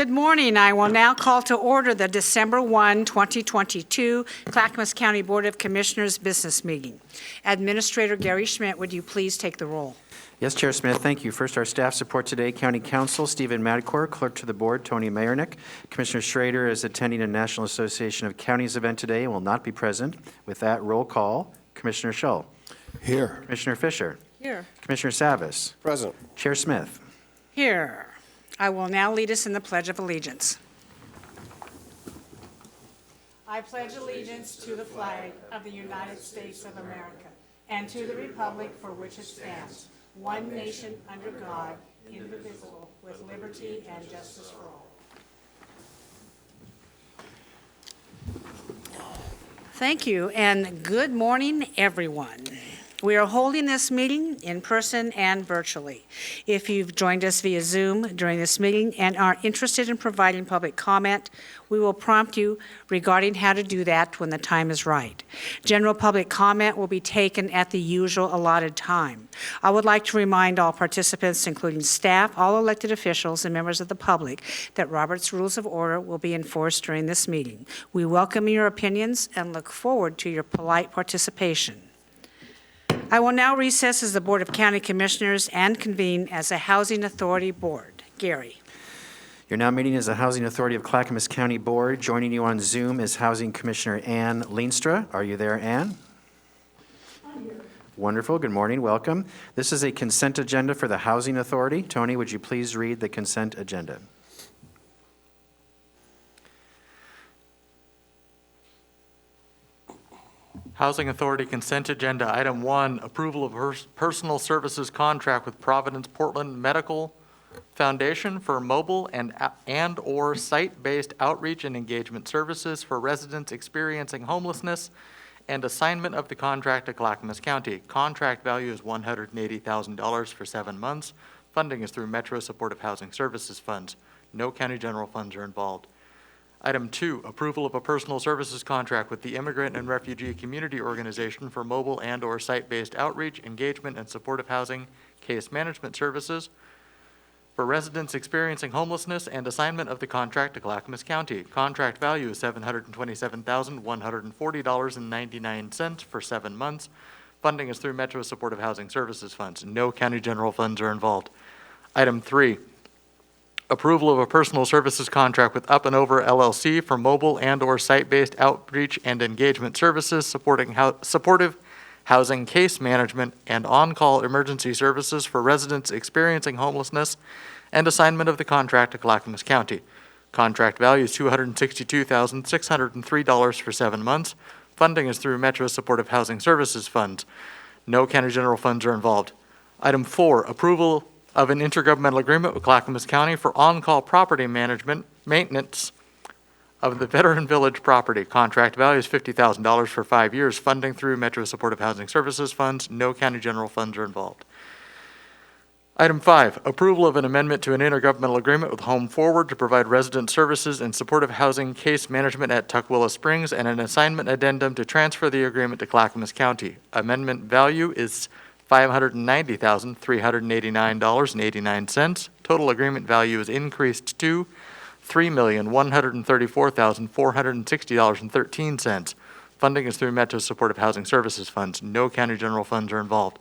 Good morning. I will now call to order the December 1, 2022 Clackamas County Board of Commissioners business meeting. Administrator Gary Schmidt, would you please take the roll? Yes, Chair Smith, thank you. First, our staff support today, County Counsel Stephen Madcore, Clerk to the Board Tony Mayernick. Commissioner Schrader is attending a National Association of Counties event today and will not be present. With that, roll call. Commissioner Shull. Here. Commissioner Fisher. Here. Commissioner Savas. Present. Chair Smith. Here. I will now lead us in the Pledge of Allegiance. I pledge allegiance to the flag of the United States of America and to the republic for which it stands, one nation under God, indivisible, with liberty and justice for all. Thank you, and good morning, everyone. We are holding this meeting in person and virtually. If you've joined us via Zoom during this meeting and are interested in providing public comment, we will prompt you regarding how to do that when the time is right. General public comment will be taken at the usual allotted time. I would like to remind all participants, including staff, all elected officials, and members of the public, that Robert's Rules of Order will be enforced during this meeting. We welcome your opinions and look forward to your polite participation. I will now recess as the Board of County Commissioners and convene as a Housing Authority Board. Gary. You're now meeting as the Housing Authority of Clackamas County Board. Joining you on Zoom is Housing Commissioner Ann Leenstra. Are you there, Ann? I'm here. Wonderful. Good morning. Welcome. This is a consent agenda for the Housing Authority. Tony, would you please read the consent agenda? Housing Authority Consent Agenda. Item 1, approval of personal services contract with Providence Portland Medical Foundation for mobile and or site-based outreach and engagement services for residents experiencing homelessness and assignment of the contract to Clackamas County. Contract value is $180,000 for 7 months. Funding is through Metro Supportive Housing Services Funds. No county general funds are involved. Item 2, approval of a personal services contract with the Immigrant and Refugee Community Organization for mobile and or site-based outreach, engagement, and supportive housing case management services for residents experiencing homelessness and assignment of the contract to Clackamas County. Contract value is $727,140.99 for 7 months. Funding is through Metro Supportive Housing Services Funds. No county general funds are involved. Item 3, approval of a personal services contract with Up and Over LLC for mobile and or site-based outreach and engagement services supporting supportive housing case management and on-call emergency services for residents experiencing homelessness and assignment of the contract to Clackamas County. Contract value is $262,603 for 7 months. Funding is through Metro Supportive Housing Services Funds. No county general funds are involved. Item 4, approval of an intergovernmental agreement with Clackamas County for on-call property management, maintenance of the Veteran Village property. Contract value is $50,000 for 5 years. Funding through Metro Supportive Housing Services Funds. No county general funds are involved. Item 5, approval of an amendment to an intergovernmental agreement with Home Forward to provide resident services and supportive housing case management at Tukwila Springs and an assignment addendum to transfer the agreement to Clackamas County. Amendment value is $590,389.89. Total agreement value is increased to $3,134,460.13. Funding is through Metro Supportive Housing Services Funds. No county general funds are involved.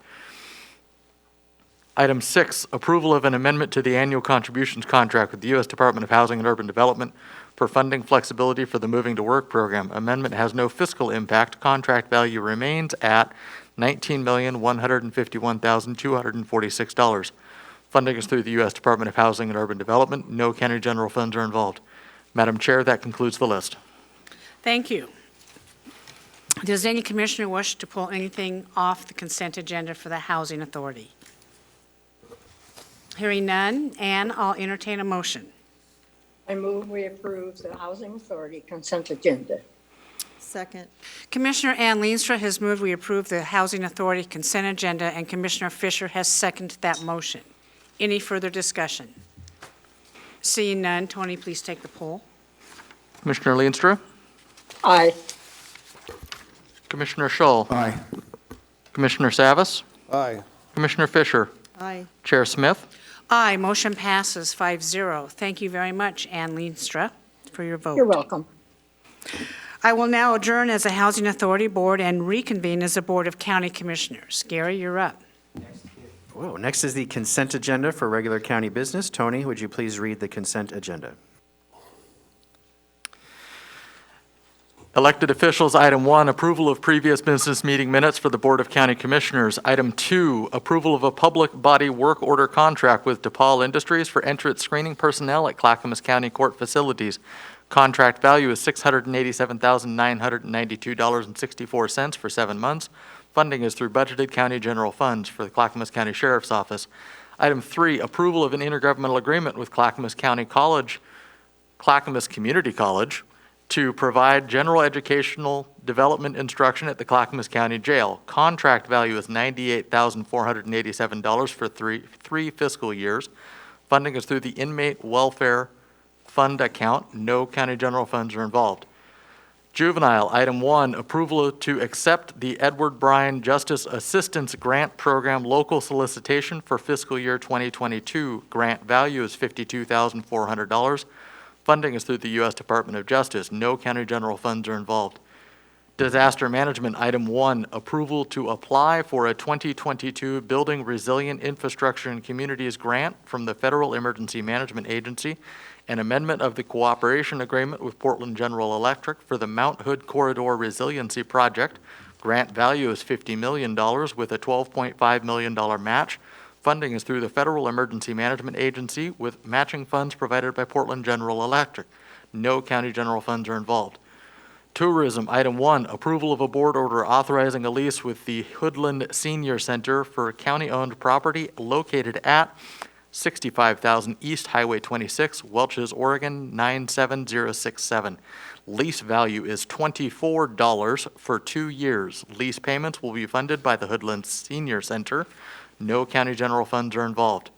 Item 6, approval of an amendment to the annual contributions contract with the U.S. Department of Housing and Urban Development for funding flexibility for the Moving to Work program. Amendment has no fiscal impact. Contract value remains at $19,151,246. Funding is through the U.S. Department of Housing and Urban Development. No county general funds are involved. Madam Chair, that concludes the list. Thank you. Does any commissioner wish to pull anything off the consent agenda for the Housing Authority? Hearing none, and I'll entertain a motion. I move we approve the Housing Authority consent agenda. Second. Commissioner Ann Leenstra has moved we approve the Housing Authority consent agenda, and Commissioner Fisher has seconded that motion. Any further discussion? Seeing none, Tony, please take the poll. Commissioner Leenstra? Aye. Commissioner Shull? Aye. Commissioner Savas? Aye. Commissioner Fisher? Aye. Chair Smith? Aye, motion passes 5-0. Thank you very much, Ann Leenstra, for your vote. You're welcome. I will now adjourn as a Housing Authority Board and reconvene as a Board of County Commissioners. Gary, you're up. Whoa, next is the consent agenda for regular county business. Tony, would you please read the consent agenda? Elected officials, item 1, approval of previous business meeting minutes for the Board of County Commissioners. Item 2, approval of a public body work order contract with DePaul Industries for entrance screening personnel at Clackamas County Court facilities. Contract value is $687,992.64 for 7 months. Funding is through budgeted county general funds for the Clackamas County Sheriff's Office. Item 3, approval of an intergovernmental agreement with Clackamas County College, Clackamas Community College, to provide general educational development instruction at the Clackamas County Jail. Contract value is $98,487 for three fiscal years. Funding is through the Inmate Welfare Fund account. No county general funds are involved. Juvenile, item 1, approval to accept the Edward Bryan Justice Assistance Grant Program local solicitation for fiscal year 2022. Grant value is $52,400. Funding is through the U.S. Department of Justice. No county general funds are involved. Disaster management, item 1, approval to apply for a 2022 Building Resilient Infrastructure and Communities grant from the Federal Emergency Management Agency, an amendment of the cooperation agreement with Portland General Electric for the Mount Hood Corridor Resiliency Project. Grant value is $50 million with a $12.5 million match. Funding is through the Federal Emergency Management Agency with matching funds provided by Portland General Electric. No county general funds are involved. Tourism, item 1, approval of a board order authorizing a lease with the Hoodland Senior Center for county-owned property located at 65,000 East Highway 26, Welch's, Oregon 97067. Lease value is $24 for 2 years. Lease payments will be funded by the Hoodland Senior Center. No county general funds are involved.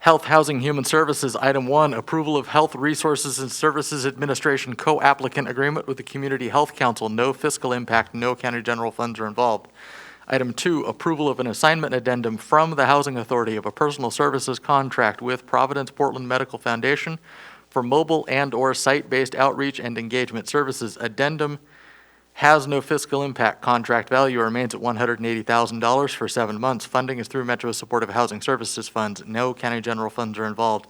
Health, Housing, Human Services, item 1, approval of Health Resources and Services Administration co-applicant agreement with the Community Health Council. No fiscal impact, no county general funds are involved. Item 2, approval of an assignment addendum from the Housing Authority of a personal services contract with Providence Portland Medical Foundation for mobile and/or site-based outreach and engagement services. Addendum has no fiscal impact. Contract value remains at $180,000 for 7 months. Funding is through Metro Supportive Housing Services Funds. No county general funds are involved.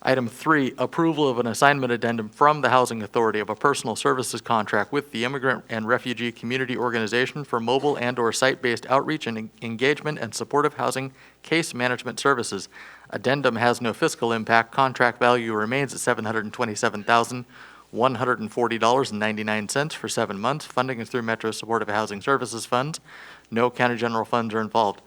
Item 3, approval of an assignment addendum from the Housing Authority of a personal services contract with the Immigrant and Refugee Community Organization for mobile and/or site-based outreach and engagement and supportive housing case management services. Addendum has no fiscal impact. Contract value remains at $727,140.99 for 7 months. Funding is through Metro Supportive Housing Services Funds. No county general funds are involved.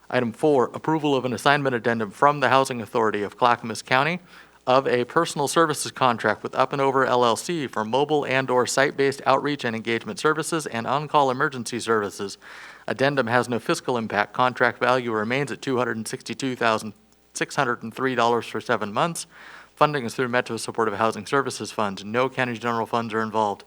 Item 4, approval of an assignment addendum from the Housing Authority of Clackamas County of a personal services contract with Up and Over LLC for mobile and/or site-based outreach and engagement services and on-call emergency services. Addendum has no fiscal impact. Contract value remains at $262,603 for 7 months. Funding is through Metro Supportive Housing Services Funds. No county general funds are involved.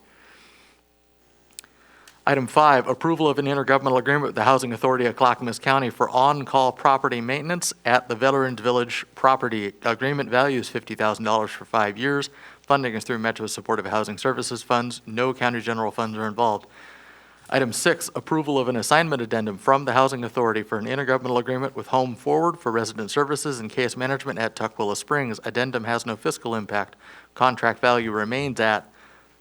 Item 5, approval of an intergovernmental agreement with the Housing Authority of Clackamas County for on-call property maintenance at the Veterans Village property. Agreement value is $50,000 for 5 years. Funding is through Metro Supportive Housing Services Funds. No county general funds are involved. Item 6, approval of an assignment addendum from the Housing Authority for an intergovernmental agreement with Home Forward for resident services and case management at Tukwila Springs. Addendum has no fiscal impact. Contract value remains at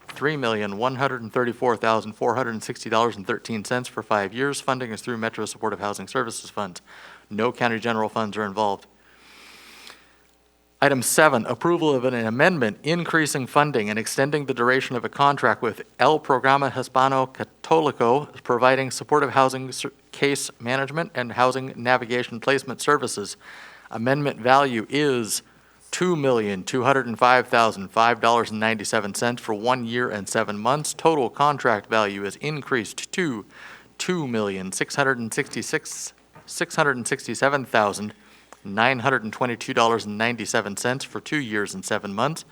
$3,134,460.13 for 5 years. Funding is through Metro Supportive Housing Services Funds. No county general funds are involved. Item 7, approval of an amendment increasing funding and extending the duration of a contract with El Programa Hispano Católico, providing supportive housing case management and housing navigation placement services. Amendment value is $2,205,005.97 for 1 year and 7 months. Total contract value is increased to $2,667,922.97 for 2 years and 7 months.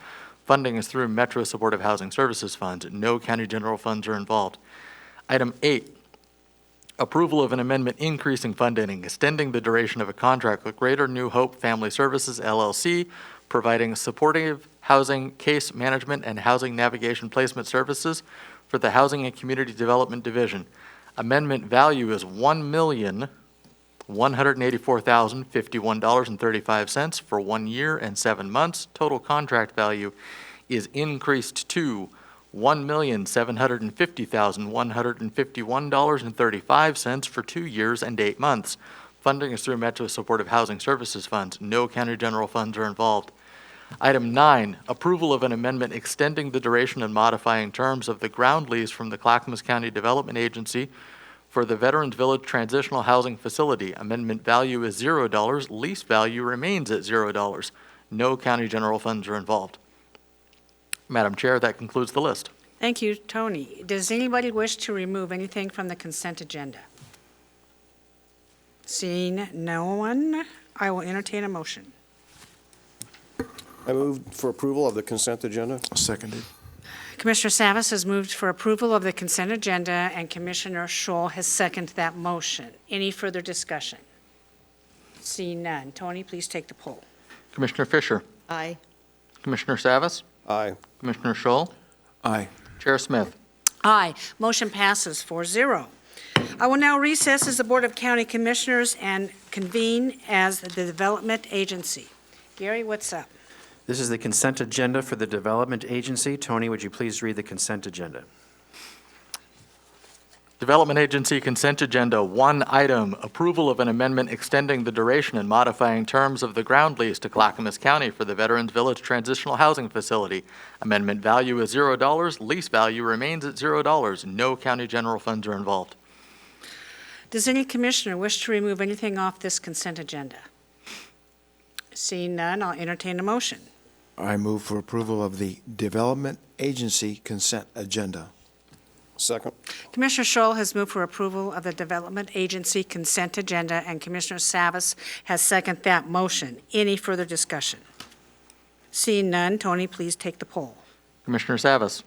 Funding is through Metro Supportive Housing Services Funds. No county general funds are involved. Item 8, approval of an amendment increasing funding and extending the duration of a contract with Greater New Hope Family Services, LLC, providing supportive housing, case management, and housing navigation placement services for the Housing and Community Development Division. Amendment value is $1,184,051.35 for 1 year and 7 months. Total contract value is increased to $1,750,151.35 for 2 years and 8 months. Funding is through Metro Supportive Housing Services Funds. No county general funds are involved. Item 9, approval of an amendment extending the duration and modifying terms of the ground lease from the Clackamas County Development Agency for the Veterans Village Transitional Housing Facility. Amendment value is $0. Lease value remains at $0. No county general funds are involved. Madam Chair, that concludes the list. Thank you, Tony. Does anybody wish to remove anything from the consent agenda? Seeing no one, I will entertain a motion. I move for approval of the consent agenda. Seconded. Commissioner Savas has moved for approval of the consent agenda, and Commissioner Scholl has seconded that motion. Any further discussion? Seeing none. Tony, please take the poll. Commissioner Fisher, Aye. Commissioner Savas, Aye. Commissioner Scholl, Aye. Chair Smith. Aye. Motion passes 4-0. I will now recess as the Board of County Commissioners and convene as the Development Agency. Gary, what's up? This is the consent agenda for the Development Agency. Tony, would you please read the consent agenda? Development Agency Consent Agenda, 1 item, approval of an amendment extending the duration and modifying terms of the ground lease to Clackamas County for the Veterans Village Transitional Housing Facility. Amendment value is $0. Lease value remains at $0. No county general funds are involved. Does any commissioner wish to remove anything off this consent agenda? Seeing none, I'll entertain a motion. I move for approval of the Development Agency consent agenda. Second. Commissioner Scholl has moved for approval of the Development Agency consent agenda, and Commissioner Savas has seconded that motion. Any further discussion? Seeing none, Tony, please take the poll. Commissioner Savas,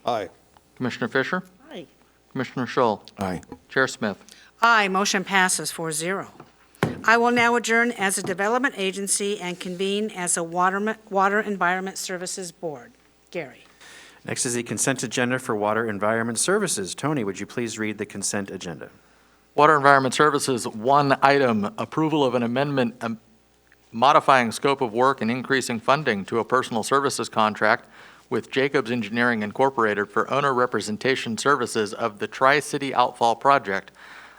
Aye. Commissioner Fisher, Aye. Commissioner Scholl, Aye. Chair Smith. Aye, motion passes 4-0. I will now adjourn as a Development Agency and convene as a Water Environment Services Board. Gary. Next is the consent agenda for Water Environment Services. Tony, would you please read the consent agenda? Water Environment Services, 1 item, approval of an amendment modifying scope of work and increasing funding to a personal services contract with Jacobs Engineering Incorporated for owner representation services of the Tri-City Outfall Project.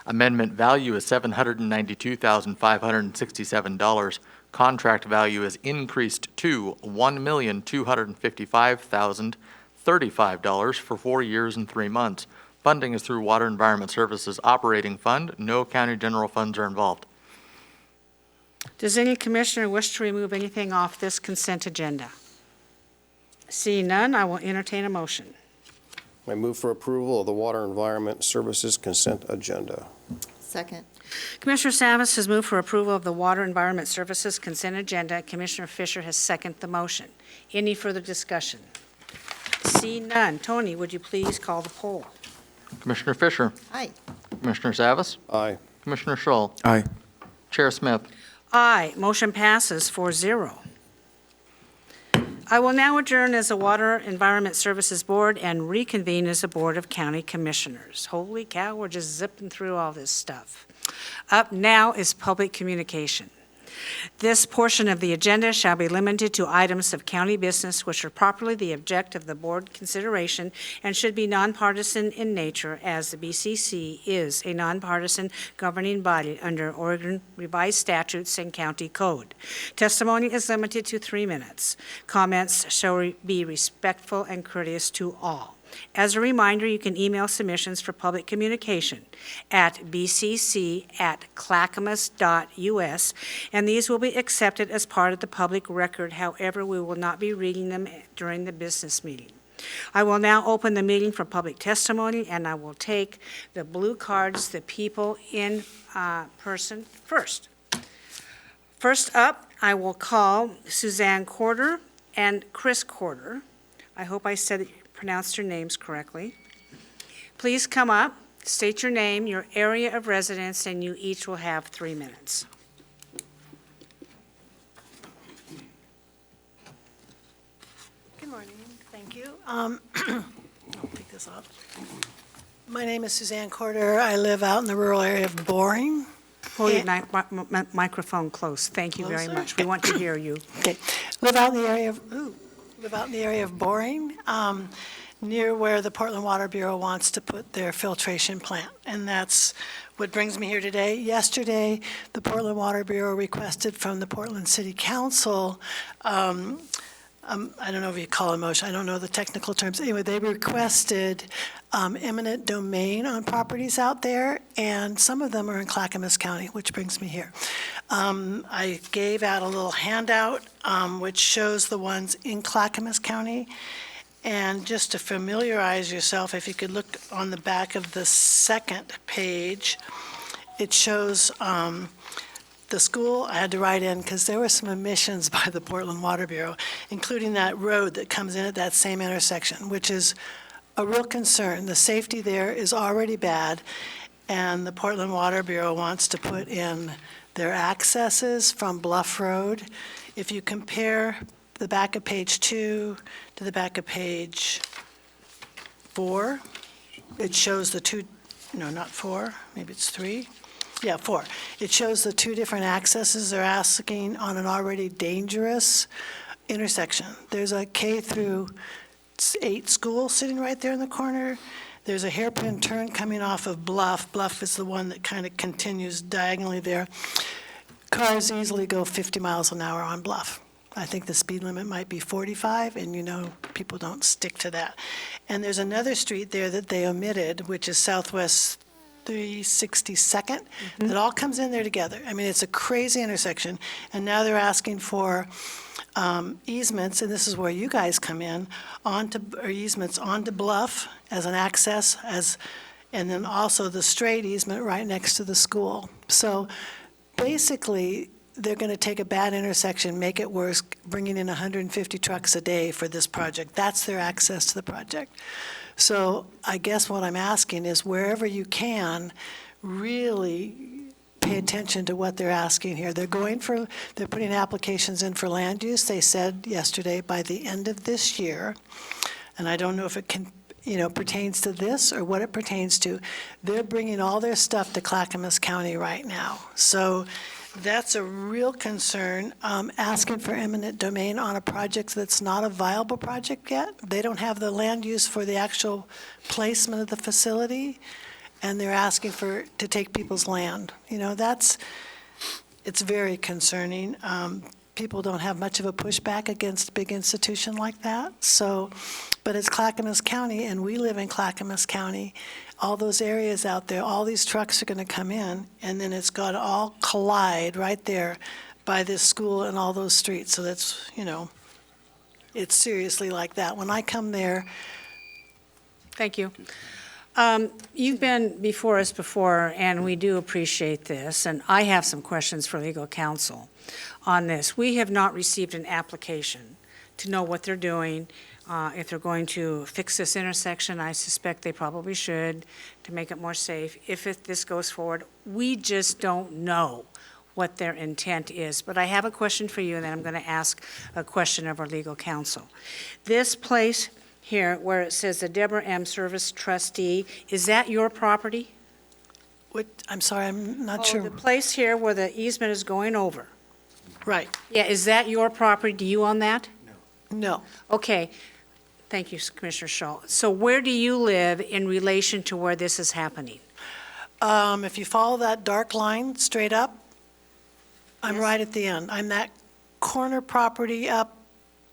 Amendment value is $792,567. Contract value is increased to $1,255,035 for 4 years and 3 months. Funding is through Water Environment Services Operating Fund. No county general funds are involved. Does any commissioner wish to remove anything off this consent agenda? Seeing none, I will entertain a motion. I move for approval of the Water Environment Services consent agenda. Second. Commissioner Savas has moved for approval of the Water Environment Services consent agenda. Commissioner Fisher has seconded the motion. Any further discussion? Seeing none, Tony, would you please call the poll? Commissioner Fisher, Aye. Commissioner Savas, Aye. Commissioner Scholl, Aye. Chair Smith. Aye, motion passes 4-0. I will now adjourn as a Water Environment Services Board and reconvene as a Board of County Commissioners. Holy cow, we're just zipping through all this stuff. Up now is public communication. This portion of the agenda shall be limited to items of county business which are properly the object of the board consideration and should be nonpartisan in nature, as the BCC is a nonpartisan governing body under Oregon Revised Statutes and County Code. Testimony is limited to 3 minutes. Comments shall be respectful and courteous to all. As a reminder, you can email submissions for public communication at bcc@clackamas.us, and these will be accepted as part of the public record. However, we will not be reading them during the business meeting. I will now open the meeting for public testimony, and I will take the blue cards, the people in person first. First up, I will call Suzanne Corder and Chris Corder. I hope I pronounced your names correctly. Please come up State your name, your area of residence, and you each will have 3 minutes. Good morning, thank you. I'll pick this up. My name is Suzanne Corder. I live out in the rural area of Boring. Hold your microphone close. Thank you very Closer? much. We want to hear you. Okay, live out in the area of Boring, near where the Portland Water Bureau wants to put their filtration plant, and that's what brings me here today. Yesterday, the Portland Water Bureau requested from the Portland City Council, I don't know if you call it a motion, I don't know the technical terms. Anyway, they requested eminent domain on properties out there, and some of them are in Clackamas County, which brings me here. I gave out a little handout which shows the ones in Clackamas County. And just to familiarize yourself, if you could look on the back of the second page, it shows the school. I had to write in because there were some omissions by the Portland Water Bureau, including that road that comes in at that same intersection, which is a real concern. The safety there is already bad, and the Portland Water Bureau wants to put in their accesses from Bluff Road. If you compare the back of page 2 to the back of page 4, it shows the two, no, not 4, maybe it's 3. Yeah, 4. It shows the two different accesses they're asking on an already dangerous intersection. There's a K through 8 school sitting right there in the corner. There's a hairpin turn coming off of Bluff. Bluff is the one that kind of continues diagonally there. Cars easily go 50 miles an hour on Bluff. I think the speed limit might be 45, and you know people don't stick to that. And there's another street there that they omitted, which is Southwest 362nd, that all comes in there together. I mean, it's a crazy intersection, and now they're asking for easements, and this is where you guys come in, or easements onto Bluff as an access, and then also the straight easement right next to the school. So basically, they're going to take a bad intersection, make it worse, bringing in 150 trucks a day for this project. That's their access to the project. So I guess what I'm asking is wherever you can, really pay attention to what they're asking here. They're putting applications in for land use. They said yesterday by the end of this year, and I don't know if it can, pertains to this or what it pertains to. They're bringing all their stuff to Clackamas County right now. So that's a real concern, asking for eminent domain on a project that's not a viable project yet. They don't have the land use for the actual placement of the facility, and they're asking to take people's land. It's very concerning. People don't have much of a pushback against a big institution like that. But it's Clackamas County, and we live in Clackamas County. All those areas out there, all these trucks are going to come in, and then it's got to all collide right there by this school and all those streets. So that's, it's seriously like that. When I come there. Thank you. You've been before us before, and we do appreciate this, and I have some questions for legal counsel on this. We have not received an application to know what they're doing. If they're going to fix this intersection, I suspect they probably should to make it more safe. If this goes forward, we just don't know what their intent is. But I have a question for you, and then I'm going to ask a question of our legal counsel. This place here where it says the Deborah M. Service Trustee, is that your property? I'm sorry, I'm not Oh, sure. the place here where the easement is going over. Right, Yeah, is that your property? Do you own that? no. Okay. Thank you, Commissioner Schultz. So where do you live in relation to where this is happening? If you follow that dark line straight up, I'm Yes. right at the end. I'm that corner property up.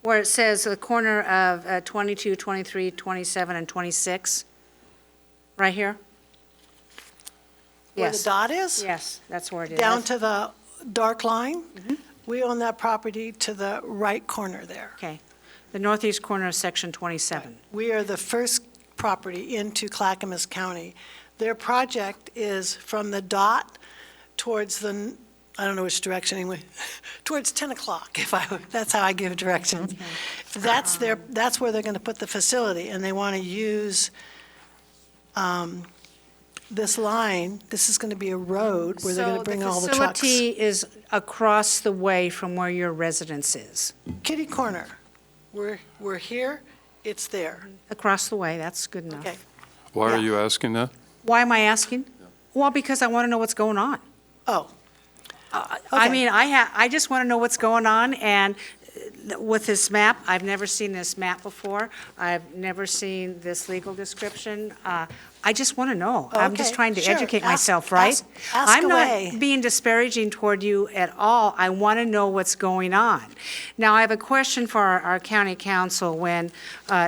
Where it says the corner of 22, 23, 27, and 26? Right here? Where the Yes. dot is? Yes, that's where it is. Down to the dark line. We own that property to the right corner there. Okay. The northeast corner of Section 27. We are the first property into Clackamas County. Their project is from the dot towards I don't know which direction anyway, towards 10 o'clock, that's how I give directions. That's where they're going to put the facility, and they want to use this line, this is going to be a road where they're going to bring all the So trucks. the facility is across the way from where your residence is? Kitty corner. We're here, it's there. Across the way, that's good enough. Okay. Why Yeah. are you asking that? Why am I asking? Well, because I want to know what's going on. Oh, I Okay. mean, I just want to know what's going on, and with this map, I've never seen this map before. I've never seen this legal description. I just want to know. I'm just Okay, trying to sure. educate Ask- myself, right? ask I'm away. not being disparaging toward you at all. I want to know what's going on. Now, I have a question for our county council when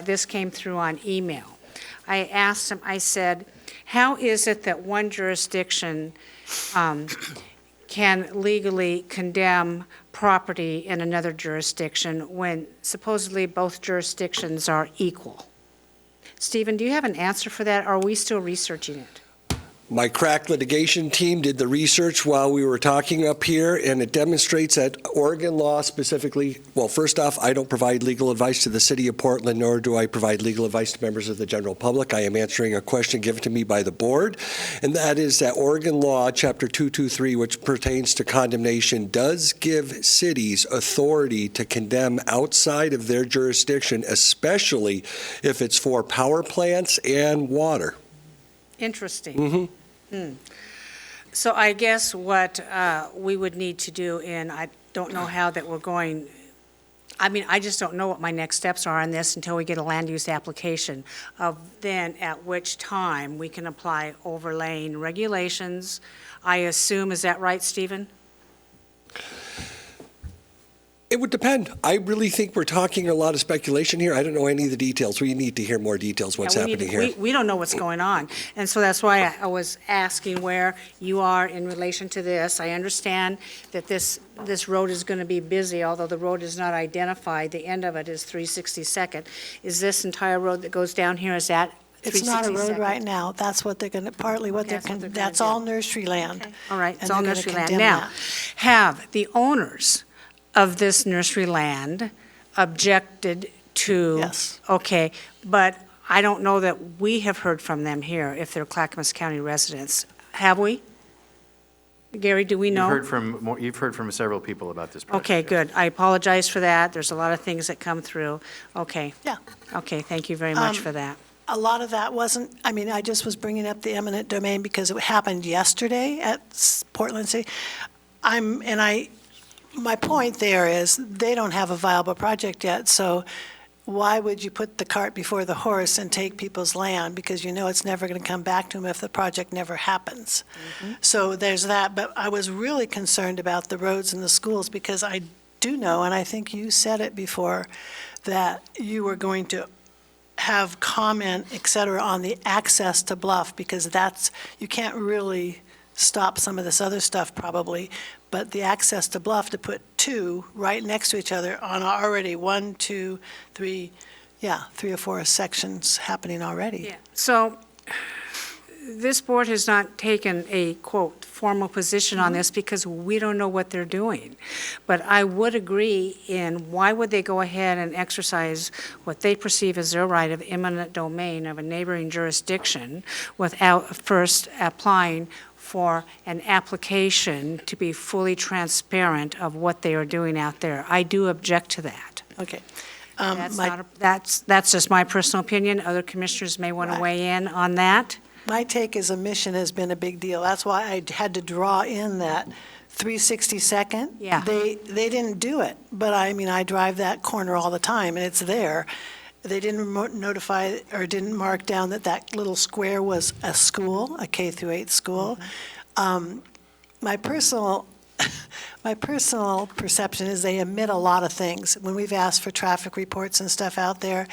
this came through on email. I asked him, I said, how is it that one jurisdiction can legally condemn property in another jurisdiction when supposedly both jurisdictions are equal? Stephen, do you have an answer for that, or are we still researching it? My crack litigation team did the research while we were talking up here, and it demonstrates that Oregon law specifically, well, first off, I don't provide legal advice to the city of Portland, nor do I provide legal advice to members of the general public. I am answering a question given to me by the board, and that is that Oregon law, Chapter 223, which pertains to condemnation, does give cities authority to condemn outside of their jurisdiction, especially if it's for power plants and water. Interesting. Mm-hmm. So I guess what we would need to do, and I don't know how that we're going, I mean, I just don't know what my next steps are on this until we get a land use application, of then at which time we can apply overlaying regulations. I assume, is that right, Stephen? It would depend. I really think we're talking a lot of speculation here. I don't know any of the details. We need to hear more details, what's Yeah, we need happening to- here. We don't know what's going on. And so that's why I was asking where you are in relation to this. I understand that this road is going to be busy, although the road is not identified. The end of it is 362nd. Is this entire road that goes down here, is that 362nd? it's not a road right now. That's what they're going to, partly what they're, That's what they're gonna that's do. all nursery land. Okay. All right, it's and all they're gonna nursery land. condemn Now, that. have the owners of this nursery land objected to? Yes. Okay, but I don't know that we have heard from them here, if they're Clackamas County residents. Have we? Gary, do we know? You've heard from several people about this project. Okay, good. I apologize for that. There's a lot of things that come through. Okay. Yeah. Okay, thank you very much for that. A lot of that wasn't, I mean, I just was bringing up the eminent domain because it happened yesterday at Portland City. My point there is, they don't have a viable project yet, so why would you put the cart before the horse and take people's land? Because you know it's never going to come back to them if the project never happens. So there's that, but I was really concerned about the roads and the schools, because I do know, and I think you said it before, that you were going to have comment, et cetera, on the access to Bluff, because you can't really stop some of this other stuff probably, but the access to Bluff, to put two right next to each other on already 1, 2, 3, 3 or 4 sections happening already. Yeah. So this board has not taken a, quote, formal position on this because we don't know what they're doing. But I would agree in why would they go ahead and exercise what they perceive as their right of eminent domain of a neighboring jurisdiction without first applying for an application to be fully transparent of what they are doing out there. I do object to that. Okay. That's just my personal opinion. Other commissioners may want to weigh in on that. My take is omission has been a big deal. That's why I had to draw in that 362nd. Yeah. They didn't do it, but I mean, I drive that corner all the time, and it's there. They didn't notify or didn't mark down that that little square was a school, a K through 8 school. My personal perception is they omit a lot of things. When we've asked for traffic reports and stuff out there,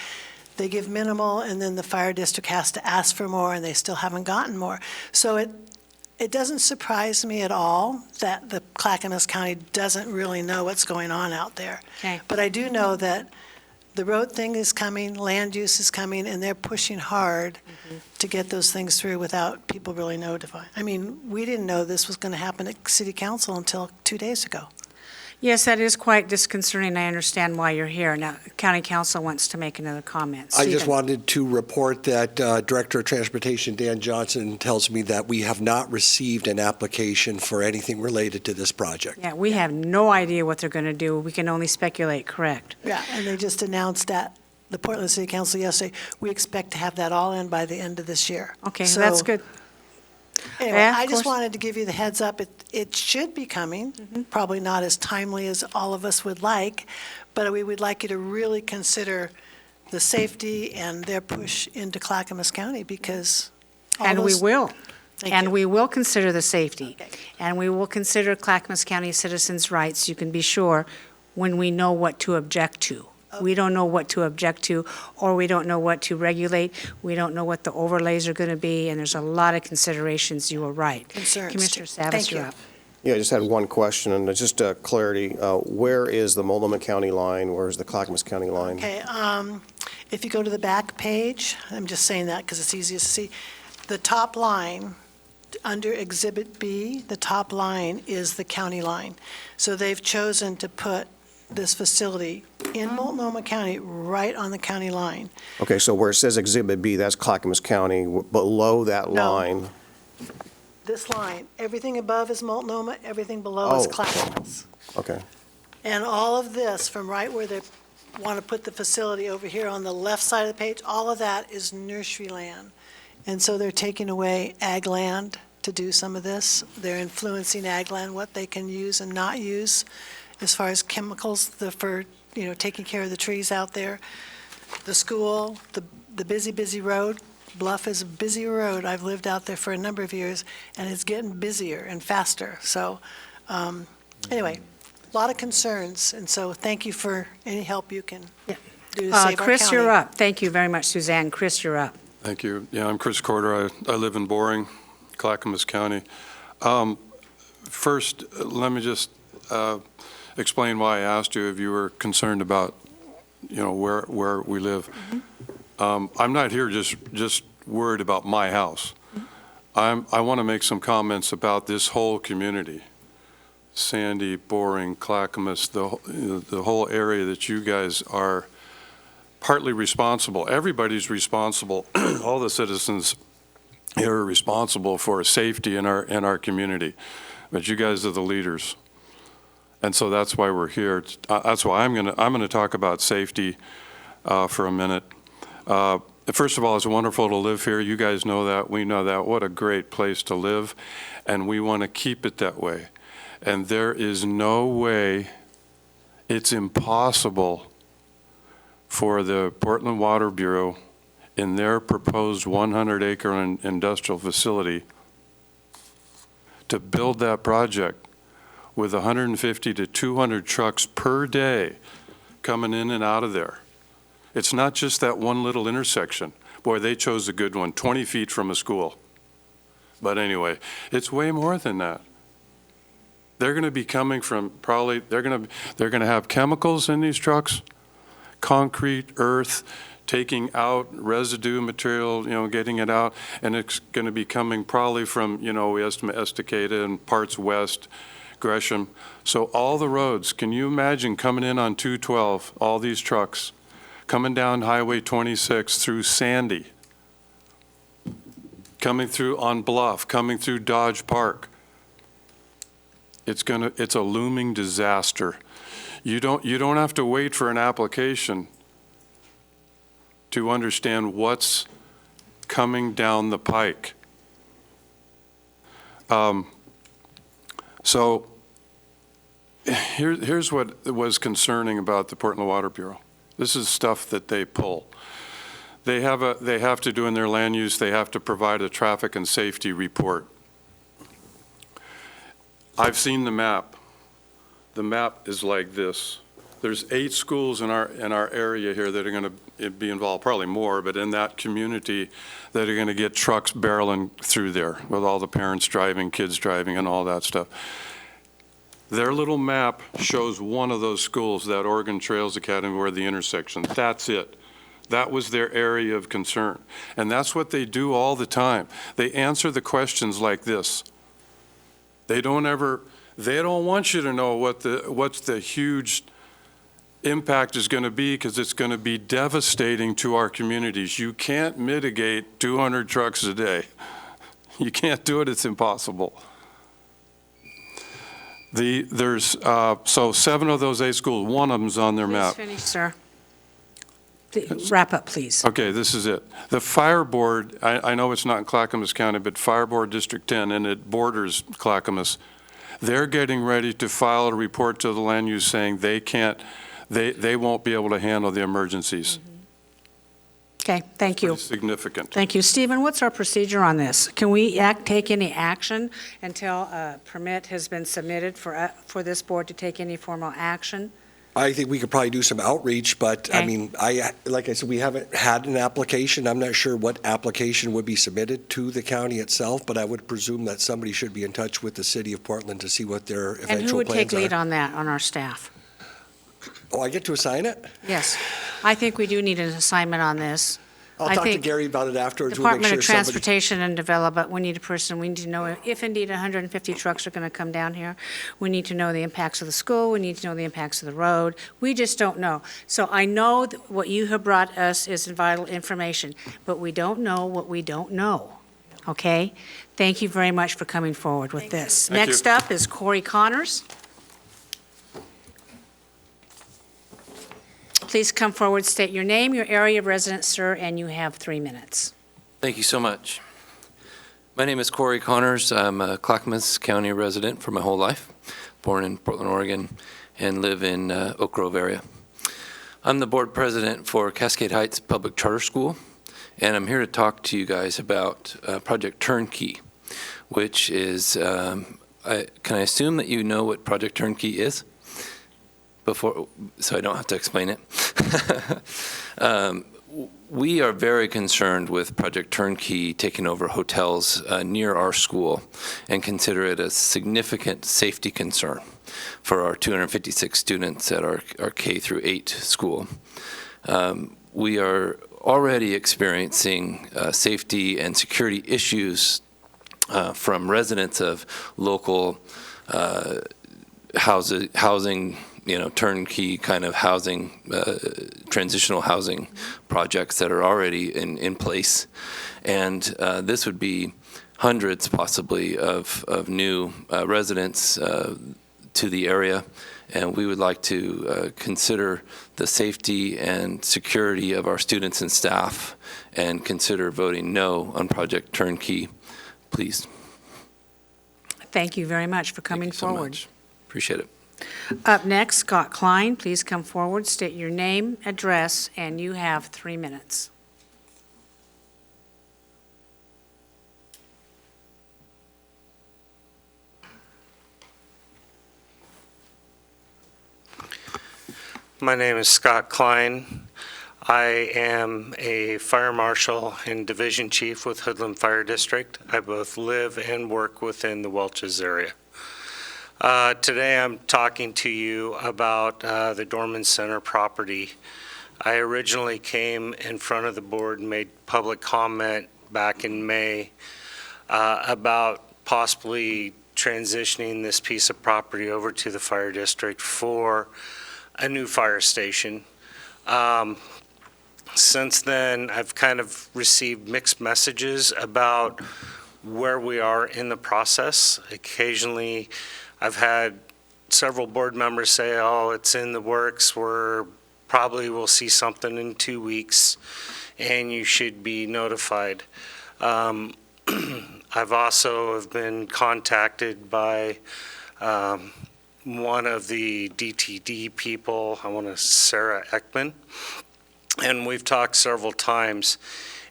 they give minimal, and then the fire district has to ask for more, and they still haven't gotten more. So it doesn't surprise me at all that the Clackamas County doesn't really know what's going on out there. Okay. But I do know that the road thing is coming, land use is coming, and they're pushing hard to get those things through without people really notifying. I mean, we didn't know this was going to happen at city council until 2 days ago. Yes, that is quite disconcerting. I understand why you're here. Now, County Council wants to make another comment. I just Stephen. wanted to report that Director of Transportation Dan Johnson tells me that we have not received an application for anything related to this project. Yeah, we have no idea what they're going to do. We can only speculate, correct? Yeah, and they just announced at the Portland City Council yesterday, we expect to have that all in by the end of this year. Okay, so that's good. Anyway, Yeah, of I just course. wanted to give you the heads up. It should be coming, probably not as timely as all of us would like, but we would like you to really consider the safety and their push into Clackamas County because all And we those- will. Thank And you. we will consider the safety. Okay. And we will consider Clackamas County citizens' rights, you can be sure, when we know what to object to. We don't know what to object to, or we don't know what to regulate. We don't know what the overlays are going to be, and there's a lot of considerations. You were right. Concerns. Commissioner Thank Savas, you. you're up. Yeah, I just had one question, and it's just clarity. Where is the Multnomah County line? Where's the Clackamas County line? Okay, if you go to the back page, I'm just saying that because it's easiest to see, the top line, under Exhibit B, the top line is the county line. So they've chosen to put this facility in Multnomah County, right on the county line. Okay, so where it says Exhibit B, that's Clackamas County. Below that No. line, This line, everything above is Multnomah, everything below is Oh. Clackamas. okay. And all of this, from right where they want to put the facility over here on the left side of the page, all of that is nursery land. And so they're taking away ag land to do some of this. They're influencing ag land, what they can use and not use as far as chemicals for, taking care of the trees out there. The school, the busy road. Bluff is a busy road. I've lived out there for a number of years, and it's getting busier and faster. So, anyway, a lot of concerns, and so thank you for any help you can do to save our county. Chris, you're up. Thank you very much, Suzanne. Chris, you're up. Thank you. Yeah, I'm Chris Corder. I live in Boring, Clackamas County. First, let me just explain why I asked you if you were concerned about, where we live. I'm not here just worried about my house. I want to make some comments about this whole community. Sandy, Boring, Clackamas, the whole area that you guys are partly responsible. Everybody's responsible. All the citizens here are responsible for safety in our community. But you guys are the leaders. And so that's why we're here. That's why I'm going to talk about safety for a minute. First of all, it's wonderful to live here. You guys know that. We know that. What a great place to live. And we want to keep it that way. And there is no way, it's impossible for the Portland Water Bureau in their proposed 100-acre industrial facility to build that project with 150 to 200 trucks per day coming in and out of there. It's not just that one little intersection. Boy, they chose a good one, 20 feet from a school. But anyway, it's way more than that. They're going to be coming from they're going to have chemicals in these trucks, concrete, earth, taking out residue material, getting it out, and it's going to be coming probably from, we estimate Estacada and parts west, Gresham. So all the roads, can you imagine coming in on 212, all these trucks, coming down Highway 26 through Sandy, coming through on Bluff, coming through Dodge Park. It's a looming disaster. You don't have to wait for an application to understand what's coming down the pike. So here's what was concerning about the Portland Water Bureau. This is stuff that they pull. They have to do in their land use, they have to provide a traffic and safety report. I've seen the map. The map is like this. There's 8 schools in our area here that are going to be involved, probably more, but in that community that are going to get trucks barreling through there with all the parents driving, kids driving, and all that stuff. Their little map shows one of those schools, that Oregon Trails Academy, where the intersection. That's it. That was their area of concern. And that's what they do all the time. They answer the questions like this. They don't ever They don't want you to know what's the huge impact is going to be, because it's going to be devastating to our communities. You can't mitigate 200 trucks a day. You can't do it. It's impossible. There's so 7 of those 8 schools, one of them's on their Please map. finish, sir. Wrap up, please. Okay, this is it. The Fire Board, I know it's not in Clackamas County, but Fire Board District 10, and it borders Clackamas. They're getting ready to file a report to the land use saying they won't be able to handle the emergencies. Okay, thank you. Pretty significant. Thank you. Stephen, what's our procedure on this? Can we take any action until a permit has been submitted for this board to take any formal action? I think we could probably do some outreach, but I Okay. mean, like I said, we haven't had an application. I'm not sure what application would be submitted to the county itself, but I would presume that somebody should be in touch with the city of Portland to see what their eventual plans are. And who would take lead on that, on our staff? Oh, I get to assign it? Yes. I think we do need an assignment on this. I'll I talk to think Gary about it afterwards. We'll make Department sure of somebody. Transportation and Development, we need a person, we need to know if indeed 150 trucks are going to come down here. We need to know the impacts of the school, we need to know the impacts of the road. We just don't know. So I know that what you have brought us is vital information, but we don't know what we don't know, okay? Thank you very much for coming forward with this. Thank you. Next up is Corey Connors. Please come forward, state your name, your area of residence, sir, and you have 3 minutes. Thank you so much. My name is Corey Connors. I'm a Clackamas County resident for my whole life, born in Portland, Oregon, and live in Oak Grove area. I'm the board president for Cascade Heights Public Charter School, and I'm here to talk to you guys about Project Turnkey, which is, can I assume that you know what Project Turnkey is? So I don't have to explain it. We are very concerned with Project Turnkey taking over hotels near our school and consider it a significant safety concern for our 256 students at our K through 8 school. We are already experiencing safety and security issues from residents of local housing, turnkey kind of housing, transitional housing projects that are already in place. And this would be hundreds possibly of new residents to the area. And we would like to consider the safety and security of our students and staff and consider voting no on Project Turnkey, please. Thank you very much for coming Thank you so forward. much. Appreciate it. Up next, Scott Klein, please come forward, state your name, address, and you have 3 minutes. My name is Scott Klein. I am a fire marshal and division chief with Hoodland Fire District. I both live and work within the Welches area. Today I'm talking to you about the Dorman Center property. I originally came in front of the board and made public comment back in May about possibly transitioning this piece of property over to the fire district for a new fire station. Since then, I've kind of received mixed messages about where we are in the process. Occasionally, I've had several board members say, oh, it's in the works, we're probably will see something in 2 weeks, and you should be notified. I've also have been contacted by one of the DTD people, Sarah Ekman, and we've talked several times.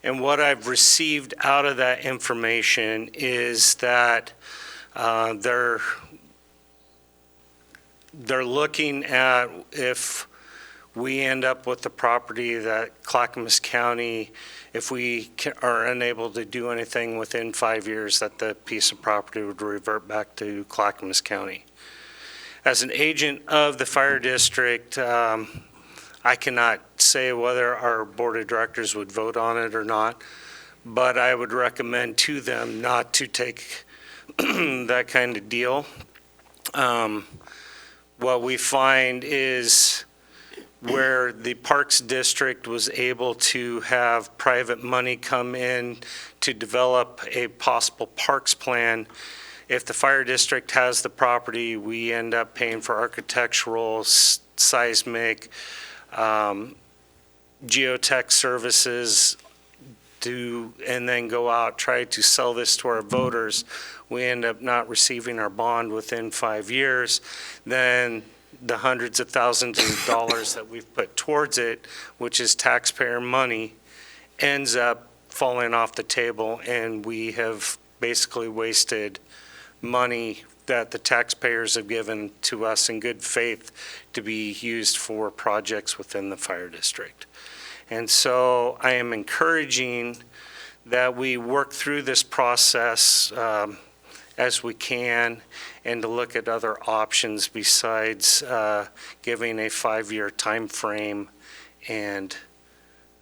And what I've received out of that information is that they're looking at if we end up with the property that Clackamas County, if we are unable to do anything within 5 years, that the piece of property would revert back to Clackamas County. As an agent of the fire district, I cannot say whether our board of directors would vote on it or not, but I would recommend to them not to take that kind of deal. What we find is where the Parks District was able to have private money come in to develop a possible parks plan. If the fire district has the property, we end up paying for architectural, seismic, geotech services, and then go out, try to sell this to our voters. We end up not receiving our bond within 5 years. Then the hundreds of thousands of dollars that we've put towards it, which is taxpayer money, ends up falling off the table, and we have basically wasted money that the taxpayers have given to us in good faith to be used for projects within the fire district. And so I am encouraging that we work through this process as we can, and to look at other options besides giving a 5-year time frame, and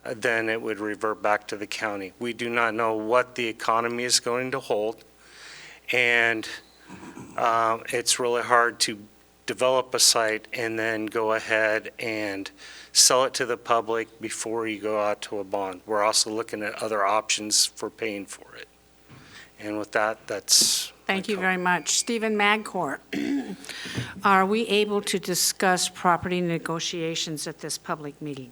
then it would revert back to the county. We do not know what the economy is going to hold, and it's really hard to develop a site and then go ahead and sell it to the public before you go out to a bond. We're also looking at other options for paying for it. And with that, that's Thank you very much. Stephen Magcourt, are we able to discuss property negotiations at this public meeting?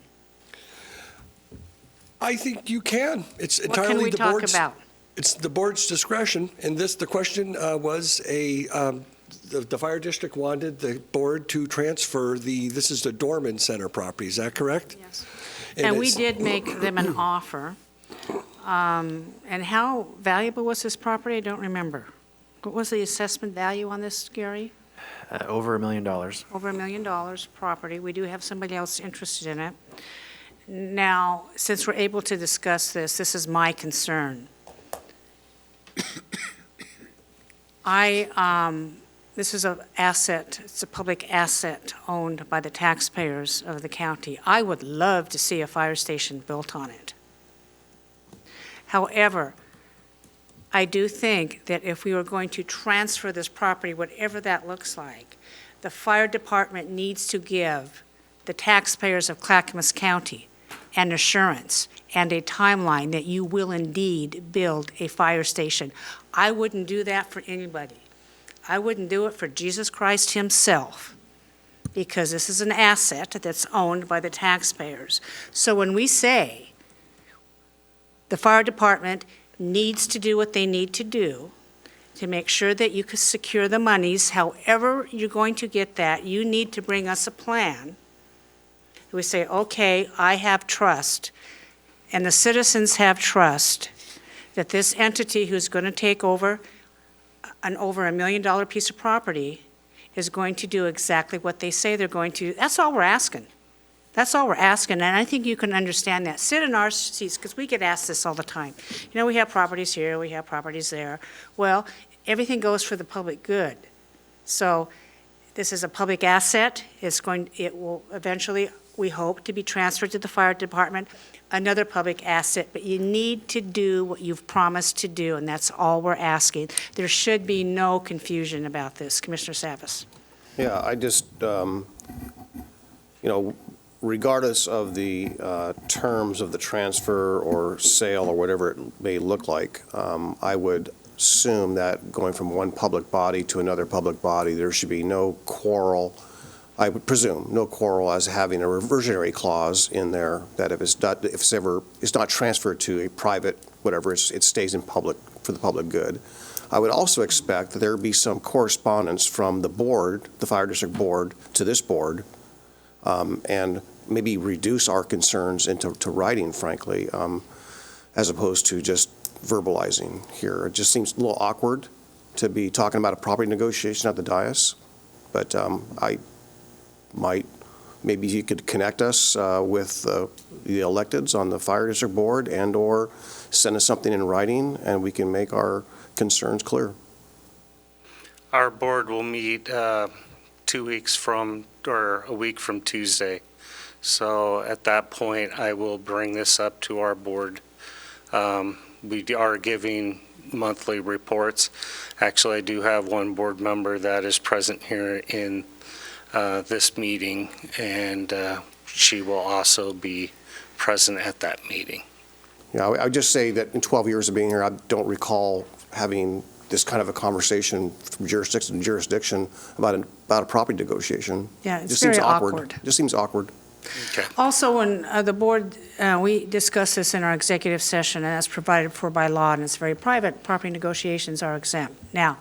I think you can. It's What can entirely we the talk board's. about? It's the board's discretion, and the question was the fire district wanted the board to transfer this is the Dorman Center property, is that correct? Yes. And we it's- did make them an offer. And how valuable was this property? I don't remember. What was the assessment value on this, Gary? Over $1 million. Over $1 million property. We do have somebody else interested in it. Now, since we're able to discuss this, this is my concern. This is an asset, it's a public asset owned by the taxpayers of the county. I would love to see a fire station built on it. However, I do think that if we were going to transfer this property, whatever that looks like, the fire department needs to give the taxpayers of Clackamas County an assurance and a timeline that you will indeed build a fire station. I wouldn't do that for anybody. I wouldn't do it for Jesus Christ himself, because this is an asset that's owned by the taxpayers. So when we say the fire department needs to do what they need to do to make sure that you can secure the monies, however you're going to get that, you need to bring us a plan. We say, okay, I have trust, and the citizens have trust that this entity who's going to take over an over $1 million piece of property is going to do exactly what they say they're going to. That's all we're asking. That's all we're asking, and I think you can understand that. Sit in our seats, because we get asked this all the time. You know, we have properties here, we have properties there. Well, everything goes for the public good. So this is a public asset. It will eventually, we hope, to be transferred to the fire department, another public asset, but you need to do what you've promised to do, and that's all we're asking. There should be no confusion about this. Commissioner Savas. Yeah, I just, regardless of the terms of the transfer or sale or whatever it may look like, I would assume that going from one public body to another public body, there should be no quarrel. I would presume no quarrel as having a reversionary clause in there, that if it's not transferred to a private whatever, it stays in public for the public good. I would also expect that there be some correspondence from the board, the fire district board, to this board, and maybe reduce our concerns into writing, frankly, as opposed to just verbalizing here. It just seems a little awkward to be talking about a property negotiation at the dais, but maybe you could connect us with the electeds on the fire district board, and/or send us something in writing, and we can make our concerns clear. Our board will meet 2 weeks from, or a week from Tuesday. So at that point, I will bring this up to our board. We are giving monthly reports. Actually, I do have one board member that is present here in this meeting, and she will also be present at that meeting. Yeah, I would just say that in 12 years of being here, I don't recall having this kind of a conversation from jurisdiction to jurisdiction about a property negotiation. Yeah, it's Just very seems awkward. Just seems awkward. Okay. Also, when the board, we discussed this in our executive session, and that's provided for by law, and it's very private, property negotiations are exempt. Now,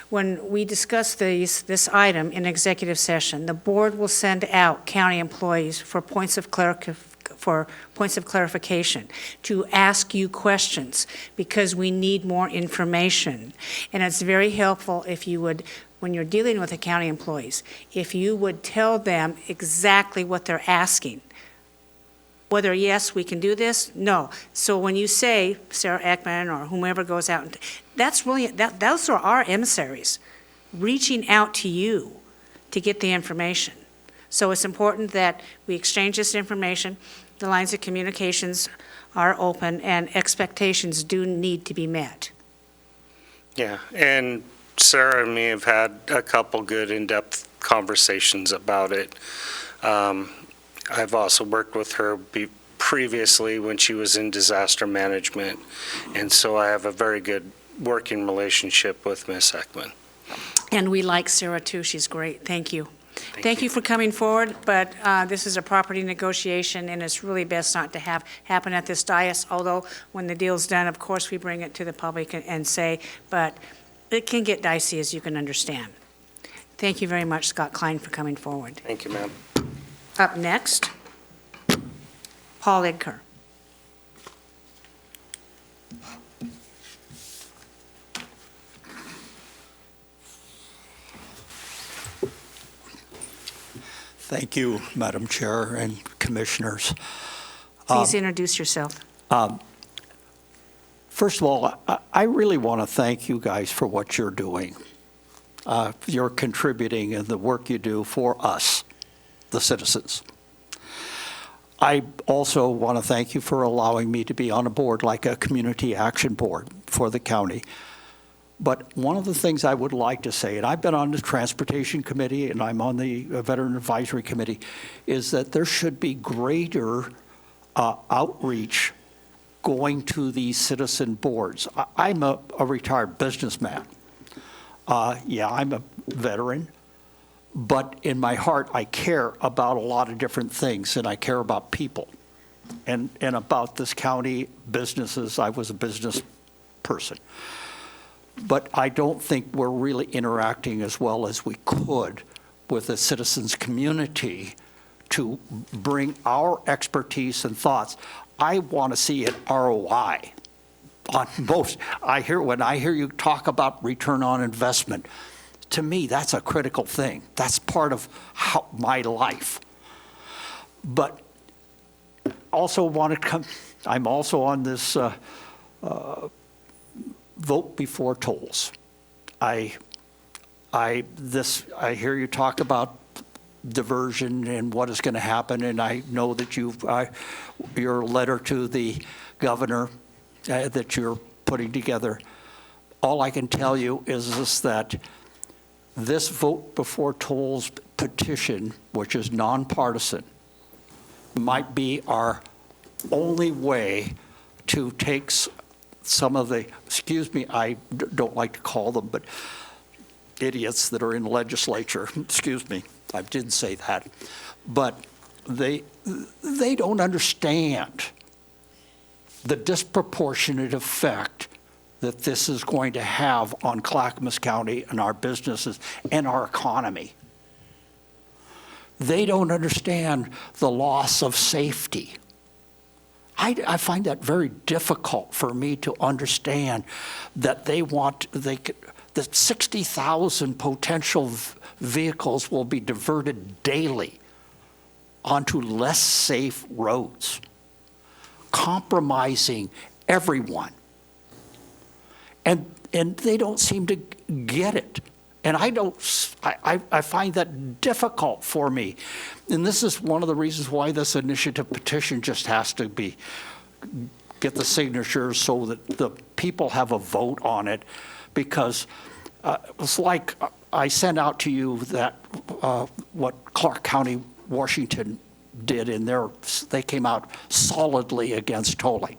when we discuss this item in executive session, the board will send out county employees for points of clarification, to ask you questions, because we need more information. And it's very helpful if you would, when you're dealing with the county employees, if you would tell them exactly what they're asking. Whether, yes, we can do this, no. So when you say, Sarah Ekman or whomever goes out, that's really, those are our emissaries reaching out to you to get the information. So it's important that we exchange this information, the lines of communications are open, and expectations do need to be met. Yeah, and Sarah and me have had a couple good in-depth conversations about it. I've also worked with her previously when she was in disaster management, and so I have a very good working relationship with Ms. Ekman. And we like Sarah too, she's great, thank you. Thank you for coming forward, but this is a property negotiation, and it's really best not to have happen at this dais, although when the deal's done, of course, we bring it to the public and say, but it can get dicey, as you can understand. Thank you very much, Scott Klein, for coming forward. Thank you, ma'am. Up next, Paul Edker. Thank you, Madam Chair and Commissioners. Please introduce yourself. First of all, I really want to thank you guys for what you're doing. You're contributing in the work you do for us, the citizens. I also want to thank you for allowing me to be on a board like a community action board for the county. But one of the things I would like to say, and I've been on the Transportation Committee and I'm on the Veteran Advisory Committee, is that there should be greater outreach going to these citizen boards. I'm a retired businessman. Yeah, I'm a veteran, but in my heart, I care about a lot of different things, and I care about people and about this county, businesses. I was a business person. But I don't think we're really interacting as well as we could with the citizens community to bring our expertise and thoughts. I want to see an ROI on most. When I hear you talk about return on investment, to me, that's a critical thing. That's part of my life. But also want to come, I'm also on this vote before tolls. I hear you talk about diversion and what is going to happen, and I know that your letter to the governor that you're putting together. All I can tell you is that this vote before tolls petition, which is nonpartisan, might be our only way to take some of the, excuse me, I don't like to call them, but idiots that are in legislature, excuse me, I didn't say that, but they don't understand the disproportionate effect that this is going to have on Clackamas County and our businesses and our economy. They don't understand the loss of safety. I find that very difficult for me to understand that that 60,000 potential vehicles will be diverted daily onto less safe roads, compromising everyone. And they don't seem to get it. And I find that difficult for me. And this is one of the reasons why this initiative petition just has to be get the signatures so that the people have a vote on it, because it's like I sent out to you that what Clark County, Washington did in they came out solidly against tolling.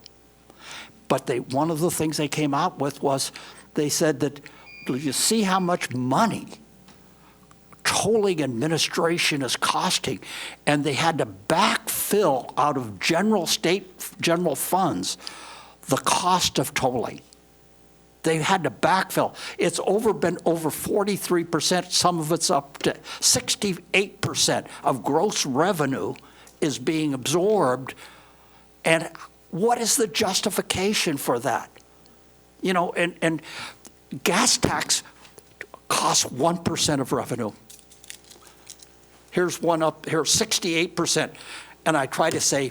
But one of the things they came out with was they said that, you see how much money tolling administration is costing, and they had to backfill out of general funds the cost of tolling. They had to backfill. It's been over 43%. Some of it's up to 68% of gross revenue is being absorbed. And what is the justification for that? You know, and gas tax costs 1% of revenue. Here's one up here, 68%. And I try to say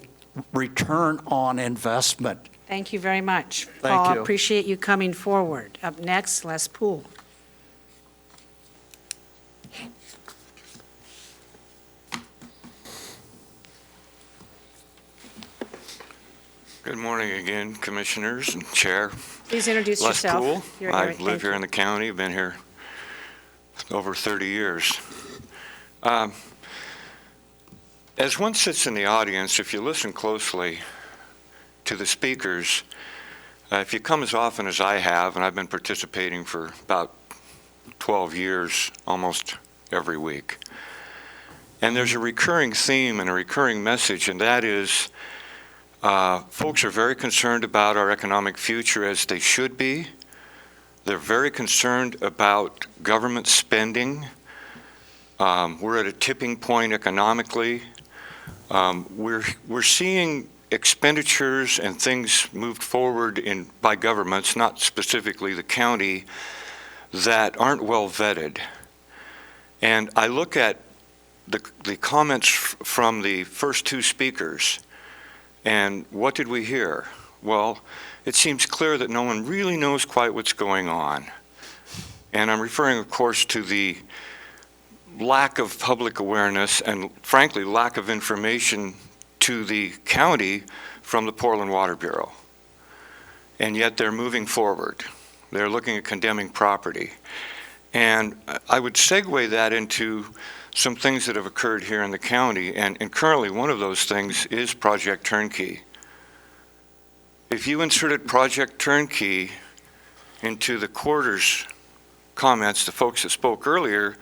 return on investment. Thank you very much. Thank Paul, you. appreciate you coming forward. Up next, Les Poole. Good morning again, Commissioners and Chair. Please introduce Les yourself. Poole. You're I here. live here in the county, been here over 30 years. As one sits in the audience, if you listen closely to the speakers, if you come as often as I have, and I've been participating for about 12 years, almost every week, and there's a recurring theme and a recurring message, and that is folks are very concerned about our economic future, as they should be. They're very concerned about government spending. We're at a tipping point economically. We're seeing expenditures and things moved forward by governments, not specifically the county, that aren't well vetted. And I look at the comments from the first two speakers, and what did we hear? Well, it seems clear that no one really knows quite what's going on. And I'm referring, of course, to the lack of public awareness and, frankly, lack of information to the county from the Portland Water Bureau. And yet they're moving forward. They're looking at condemning property. And I would segue that into some things that have occurred here in the county, and currently one of those things is Project Turnkey. If you inserted Project Turnkey into the quarter's comments, the folks that spoke earlier,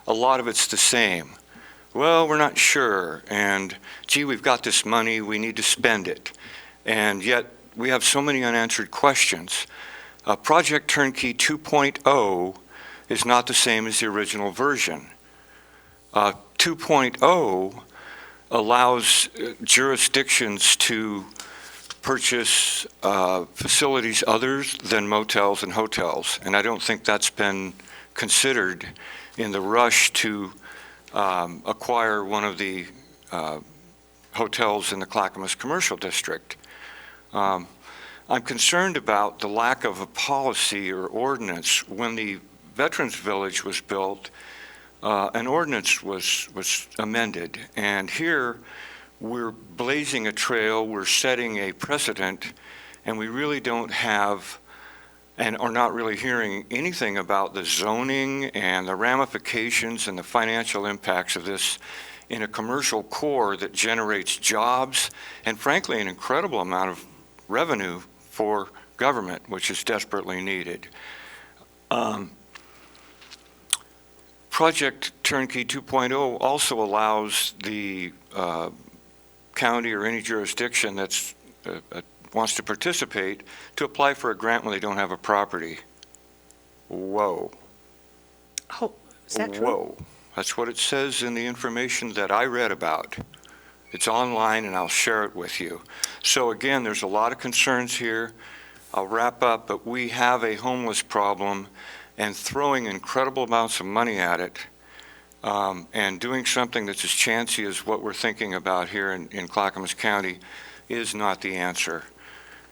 a lot of it's the same. Well, we're not sure, and gee, we've got this money, we need to spend it. And yet we have so many unanswered questions. Project Turnkey 2.0 is not the same as the original version. 2.0 allows jurisdictions to purchase facilities other than motels and hotels, and I don't think that's been considered in the rush to acquire one of the hotels in the Clackamas Commercial District. I'm concerned about the lack of a policy or ordinance. When the Veterans Village was built, an ordinance was amended, and here we're blazing a trail, we're setting a precedent, and we really don't have and are not really hearing anything about the zoning and the ramifications and the financial impacts of this in a commercial core that generates jobs and, frankly, an incredible amount of revenue for government, which is desperately needed. Project Turnkey 2.0 also allows the county or any jurisdiction that's wants to participate to apply for a grant when they don't have a property. Whoa. Oh, is that true? Whoa. That's what it says in the information that I read about. It's online, and I'll share it with you. So again, there's a lot of concerns here. I'll wrap up, but we have a homeless problem, and throwing incredible amounts of money at it and doing something that's as chancy as what we're thinking about here in Clackamas County is not the answer.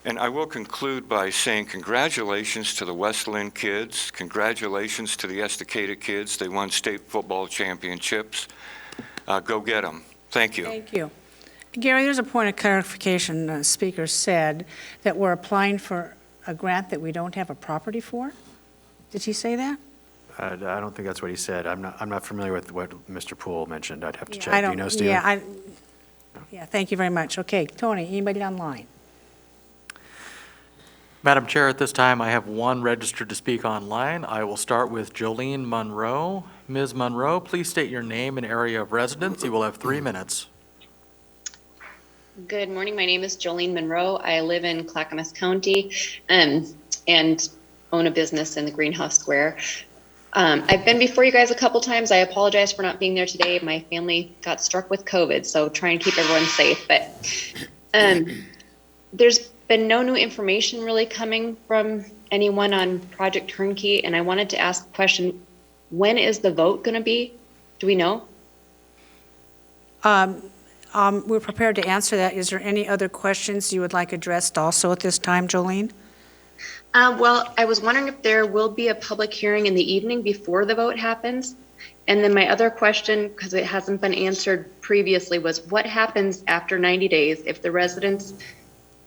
And I will conclude by saying congratulations to the West Lynn kids. Congratulations to the Estacada kids. They won state football championships. Go get them. Thank you. Thank you. Gary, there's a point of clarification. The speaker said that we're applying for a grant that we don't have a property for. Did he say that? I don't think that's what he said. I'm not familiar with what Mr. Poole mentioned. I'd have to Yeah, check. Do you know, Stephen? Yeah, thank you very much. Okay, Tony, anybody online? Madam Chair, at this time, I have one registered to speak online. I will start with Jolene Monroe. Ms. Monroe, please state your name and area of residence. You will have 3 minutes. Good morning. My name is Jolene Monroe. I live in Clackamas County and own a business in the Greenhouse Square. I've been before you guys a couple times. I apologize for not being there today. My family got struck with COVID, so trying to keep everyone safe. But there's been no new information really coming from anyone on Project Turnkey, and I wanted to ask a question. When is the vote going to be? Do we know? We're prepared to answer that. Is there any other questions you would like addressed also at this time, Jolene? Well, I was wondering if there will be a public hearing in the evening before the vote happens. And then my other question, because it hasn't been answered previously, was what happens after 90 days if the residents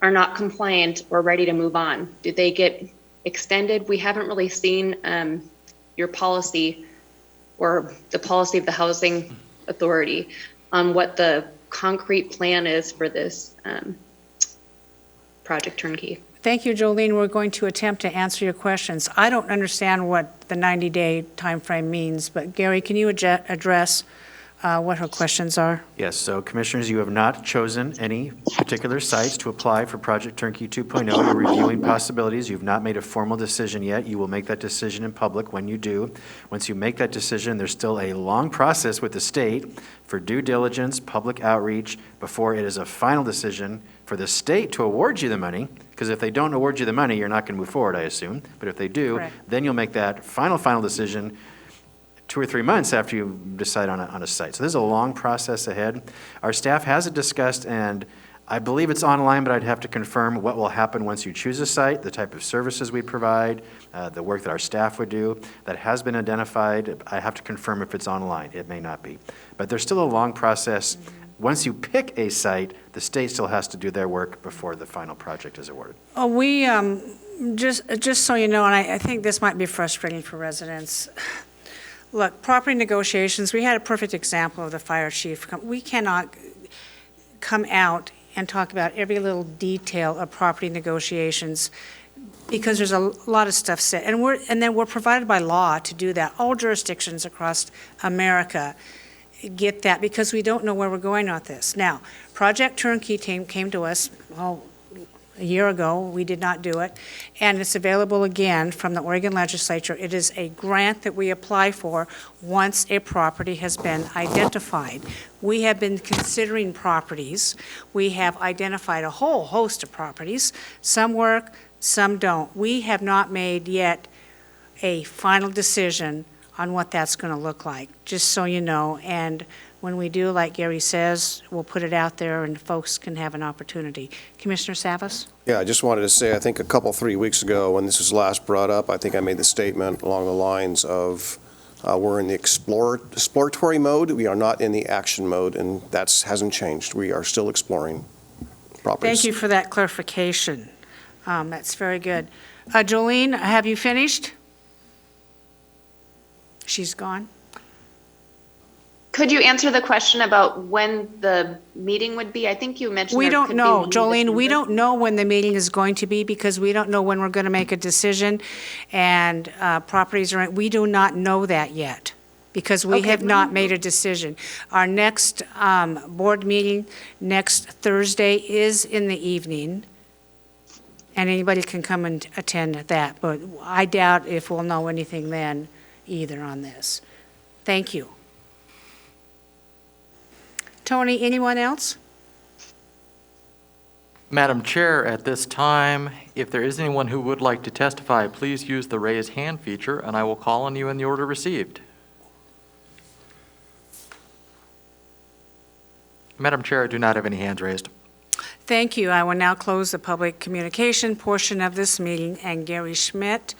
are not compliant or ready to move on? Do they get extended? We haven't really seen your policy or the policy of the Housing Authority on what the concrete plan is for this Project Turnkey. Thank you, Jolene. We're going to attempt to answer your questions. I don't understand what the 90-day timeframe means, but Gary, can you address what her questions are? Yes, so Commissioners, you have not chosen any particular sites to apply for Project Turnkey 2.0. You're reviewing possibilities. You've not made a formal decision yet. You will make that decision in public when you do. Once you make that decision, there's still a long process with the state for due diligence, public outreach, before it is a final decision for the state to award you the money, because if they don't award you the money, you're not going to move forward, I assume. But if they do, Correct. Then you'll make that final decision 2 or 3 months after you decide on a site. So there's a long process ahead. Our staff has it discussed, and I believe it's online, but I'd have to confirm what will happen once you choose a site, the type of services we provide, the work that our staff would do. That has been identified. I have to confirm if it's online. It may not be. But there's still a long process. Once you pick a site, the state still has to do their work before the final project is awarded. Oh, we, just so you know, and I think this might be frustrating for residents. Look, property negotiations, we had a perfect example of the fire chief. We cannot come out and talk about every little detail of property negotiations because there's a lot of stuff said. And then we're provided by law to do that. All jurisdictions across America get that because we don't know where we're going with this. Now, Project Turnkey came to us, a year ago. We did not do it, and it's available again from the Oregon Legislature. It is a grant that we apply for once a property has been identified. We have been considering properties. We have identified a whole host of properties. Some work, some don't. We have not made yet a final decision on what that's going to look like, just so you know. And when we do, like Gary says, we'll put it out there and folks can have an opportunity. Commissioner Savas? Yeah, I just wanted to say, I think 3 weeks ago, when this was last brought up, I think I made the statement along the lines of we're in the exploratory mode. We are not in the action mode, and that hasn't changed. We are still exploring properties. Thank you for that clarification. That's very good. Jolene, have you finished? She's gone. Could you answer the question about when the meeting would be? I think you mentioned We there don't could be know, one in Jolene. We December. don't know when the meeting is going to be because we don't know when we're going to make a decision. And properties are, we do not know that yet because we Okay. have not made a decision. Our next board meeting next Thursday is in the evening. And anybody can come and attend that. But I doubt if we'll know anything then either on this. Thank you. Tony, anyone else? Madam Chair, at this time, if there is anyone who would like to testify, please use the raise hand feature, and I will call on you in the order received. Madam Chair, I do not have any hands raised. Thank you. I will now close the public communication portion of this meeting, and Gary Schmidt,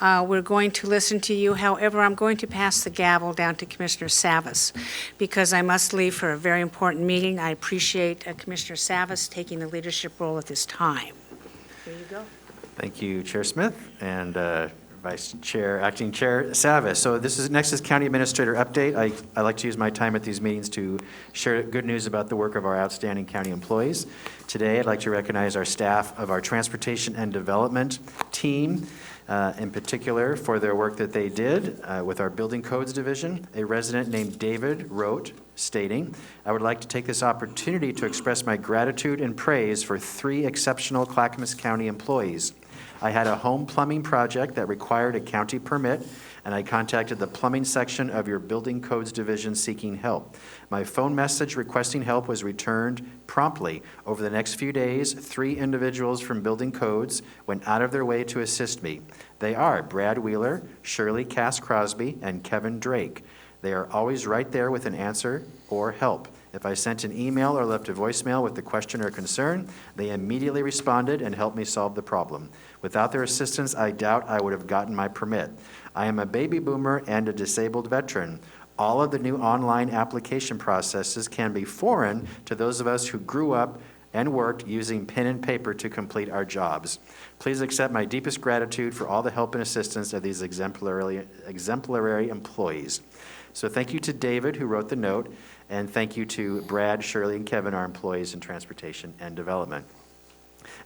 we're going to listen to you. However, I'm going to pass the gavel down to Commissioner Savas because I must leave for a very important meeting. I appreciate Commissioner Savas taking the leadership role at this time. There you go. Thank you, Chair Smith and Vice Chair, Acting Chair Savas. So next is County Administrator update. I like to use my time at these meetings to share good news about the work of our outstanding county employees. Today, I'd like to recognize our staff of our Transportation and Development team, in particular for their work that they did with our Building Codes Division. A resident named David wrote, stating, "I would like to take this opportunity to express my gratitude and praise for 3 exceptional Clackamas County employees. I had a home plumbing project that required a county permit, and I contacted the plumbing section of your Building Codes Division seeking help. My phone message requesting help was returned promptly. Over the next few days, 3 individuals from Building Codes went out of their way to assist me. They are Brad Wheeler, Shirley Cass-Crosby, and Kevin Drake. They are always right there with an answer or help. If I sent an email or left a voicemail with a question or concern, they immediately responded and helped me solve the problem. Without their assistance, I doubt I would have gotten my permit. I am a baby boomer and a disabled veteran. All of the new online application processes can be foreign to those of us who grew up and worked using pen and paper to complete our jobs. Please accept my deepest gratitude for all the help and assistance of these exemplary employees." So thank you to David, who wrote the note, and thank you to Brad, Shirley, and Kevin, our employees in Transportation and Development.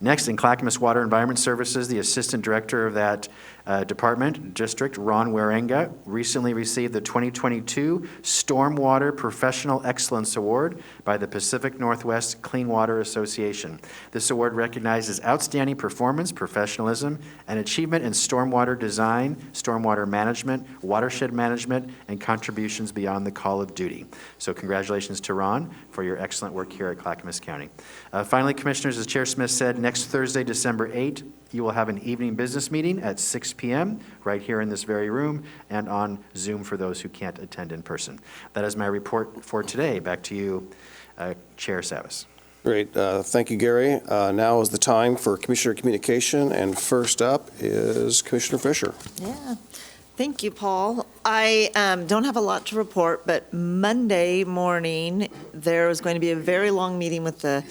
Next, in Clackamas Water Environment Services, the Assistant Director of that district, Ron Warenga, recently received the 2022 Stormwater Professional Excellence Award by the Pacific Northwest Clean Water Association. This award recognizes outstanding performance, professionalism, and achievement in stormwater design, stormwater management, watershed management, and contributions beyond the call of duty. So congratulations to Ron for your excellent work here at Clackamas County. Finally, Commissioners, as Chair Smith said, next Thursday, December 8th, you will have an evening business meeting at 6 p.m. right here in this very room and on Zoom for those who can't attend in person. That is my report for today. Back to you, Chair Savas. Great. Thank you, Gary. Now is the time for Commissioner Communication, and first up is Commissioner Fisher. Yeah. Thank you, Paul. I don't have a lot to report, but Monday morning, there was going to be a very long meeting with the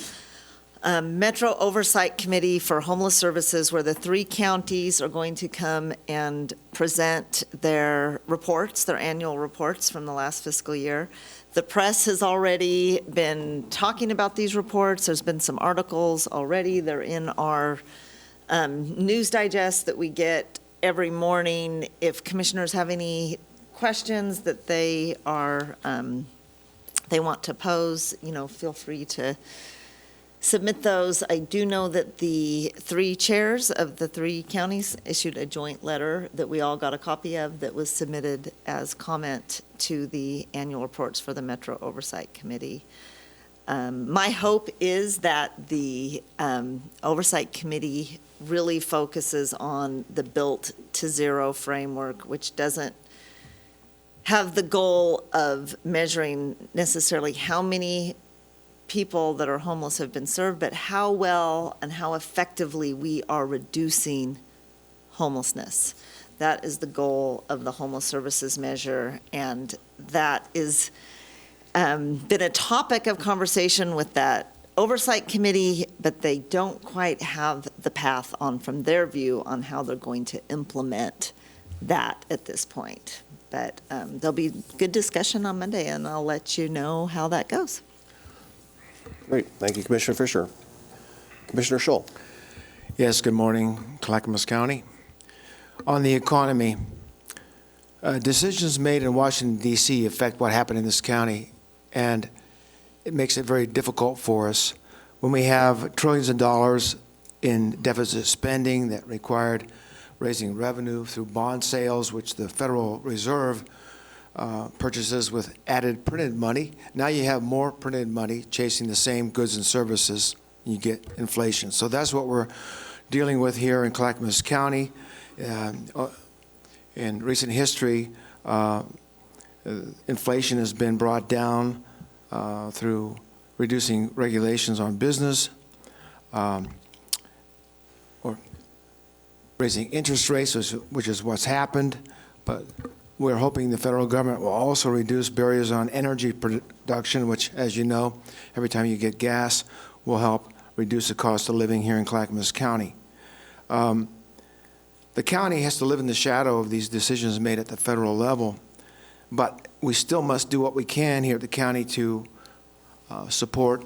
Metro Oversight Committee for Homeless Services, where the 3 counties are going to come and present their reports, their annual reports from the last fiscal year. The press has already been talking about these reports. There's been some articles already. They're in our news digest that we get every morning. If commissioners have any questions that they want to pose, feel free to submit those. I do know that the 3 chairs of the 3 counties issued a joint letter that we all got a copy of that was submitted as comment to the annual reports for the Metro Oversight Committee. My hope is that the Oversight Committee really focuses on the Built to Zero framework, which doesn't have the goal of measuring necessarily how many people that are homeless have been served, but how well and how effectively we are reducing homelessness. That is the goal of the homeless services measure, and that is been a topic of conversation with that oversight committee, but they don't quite have the path on, from their view, on how they're going to implement that at this point. But there'll be good discussion on Monday, and I'll let you know how that goes. Great. Thank you, Commissioner Fisher. Commissioner Schull. Yes, good morning, Clackamas County. On the economy, decisions made in Washington, D.C. affect what happened in this county, and it makes it very difficult for us when we have trillions of dollars in deficit spending that required raising revenue through bond sales, which the Federal Reserve purchases with added printed money. Now you have more printed money chasing the same goods and services, and you get inflation. So that's what we're dealing with here in Clackamas County. In recent history, inflation has been brought down through reducing regulations on business, or raising interest rates, which is what's happened, but we're hoping the federal government will also reduce barriers on energy production, which, as you know, every time you get gas, will help reduce the cost of living here in Clackamas County. The county has to live in the shadow of these decisions made at the federal level, but we still must do what we can here at the county to support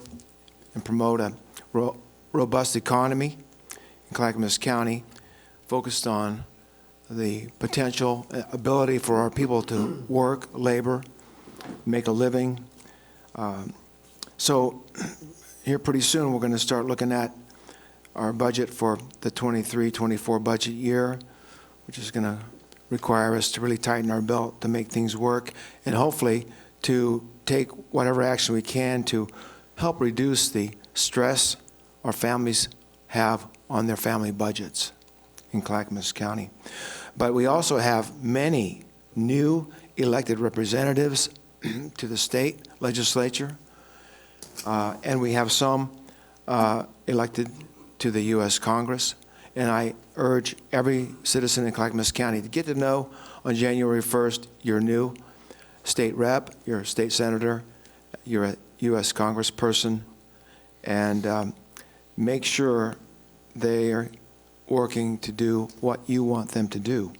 and promote a robust economy in Clackamas County, focused on the potential ability for our people to work, labor, make a living. So here pretty soon, we're going to start looking at our budget for the 23-24 budget year, which is going to require us to really tighten our belt to make things work, and hopefully to take whatever action we can to help reduce the stress our families have on their family budgets in Clackamas County. But we also have many new elected representatives to the state legislature, and we have some elected to the U.S. Congress. And I urge every citizen in Clackamas County to get to know on January 1st your new state rep, your state senator, your U.S. congressperson, and make sure they are working to do what you want them to do.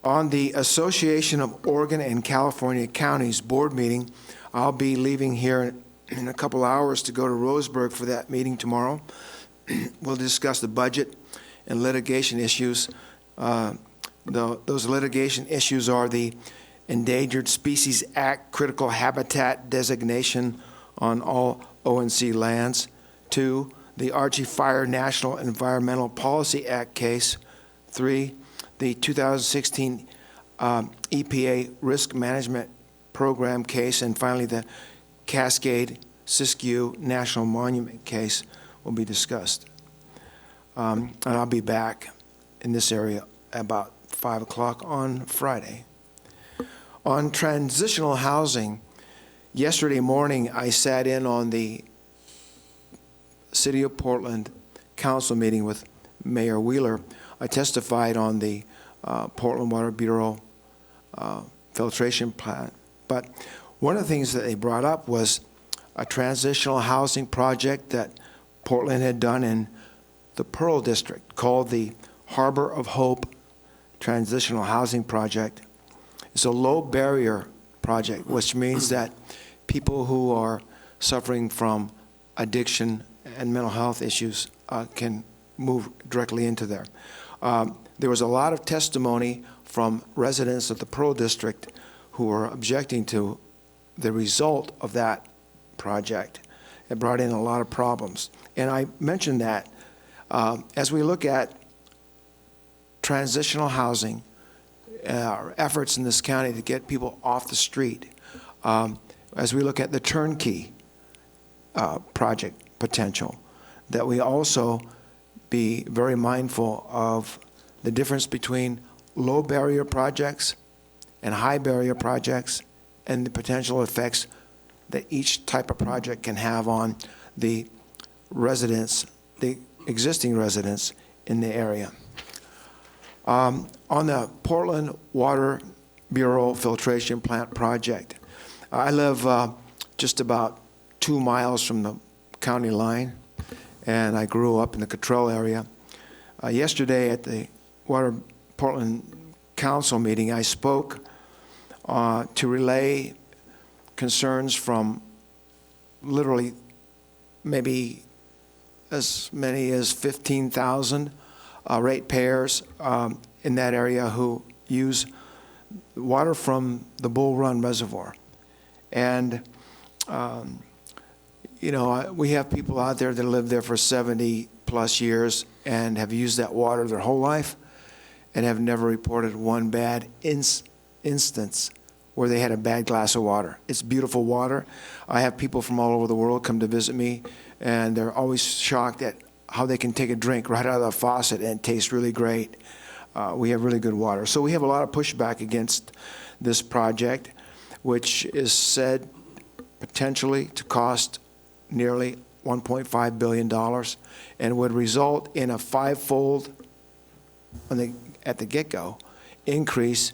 On the Association of Oregon and California Counties board meeting, I'll be leaving here in a couple hours to go to Roseburg for that meeting tomorrow. We'll discuss the budget and litigation issues. Those litigation issues are the Endangered Species Act critical habitat designation on all ONC lands. 2, the Archie Fire National Environmental Policy Act case. 3, the 2016 EPA Risk Management Program case. And finally, the Cascade Siskiyou National Monument case will be discussed. And I'll be back in this area about 5 o'clock on Friday. On transitional housing, yesterday morning I sat in on the City of Portland Council meeting with Mayor Wheeler. I testified on the Portland Water Bureau filtration plant. But one of the things that they brought up was a transitional housing project that Portland had done in the Pearl District called the Harbor of Hope Transitional Housing Project. It's a low barrier project, which means that people who are suffering from addiction and mental health issues can move directly into there. There was a lot of testimony from residents of the Pearl District who were objecting to the result of that project. It brought in a lot of problems. And I mentioned that as we look at transitional housing, our efforts in this county to get people off the street, as we look at the turnkey project potential, that we also be very mindful of the difference between low barrier projects and high barrier projects and the potential effects that each type of project can have on the residents, the existing residents in the area. On the Portland Water Bureau filtration plant project, I live just about 2 miles from the county line, and I grew up in the Cottrell area. Yesterday at the Portland Council meeting, I spoke to relay concerns from literally maybe as many as 15,000 ratepayers in that area who use water from the Bull Run Reservoir. And, you know, we have people out there that live there for 70 plus years and have used that water their whole life and have never reported one bad instance where they had a bad glass of water. It's beautiful water. I have people from all over the world come to visit me, and they're always shocked at how they can take a drink right out of the faucet and it tastes really great. We have really good water. So we have a lot of pushback against this project, which is said potentially to cost nearly $1.5 billion and would result in a five-fold, at the get-go, increase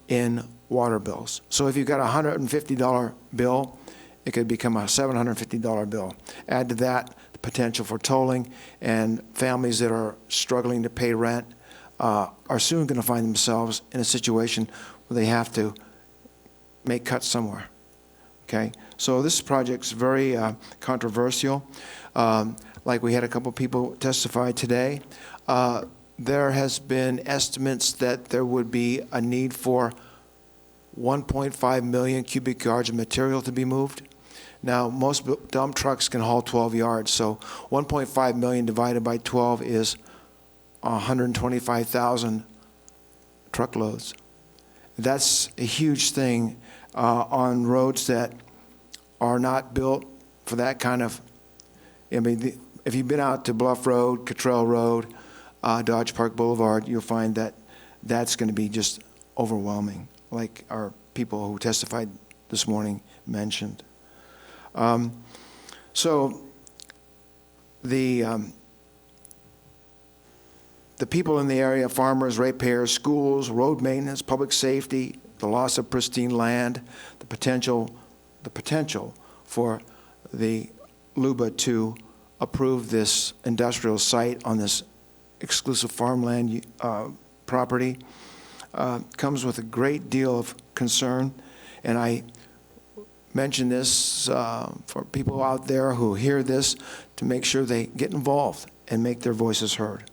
in water bills. So if you've got a $150 bill, it could become a $750 bill. Add to that the potential for tolling, and families that are struggling to pay rent are soon going to find themselves in a situation where they have to make cuts somewhere. Okay, so this project's very controversial. Like we had a couple people testify today. There has been estimates that there would be a need for 1.5 million cubic yards of material to be moved. Now, most dump trucks can haul 12 yards, so 1.5 million divided by 12 is 125,000 truckloads. That's a huge thing on roads that are not built for that kind of, I mean, if you've been out to Bluff Road, Cottrell Road, Dodge Park Boulevard, you'll find that that's going to be just overwhelming, like our people who testified this morning mentioned. So the people in the area, farmers, ratepayers, schools, road maintenance, public safety, the loss of pristine land, the potential for the LUBA to approve this industrial site on this exclusive farmland property comes with a great deal of concern. And I mention this for people out there who hear this to make sure they get involved and make their voices heard.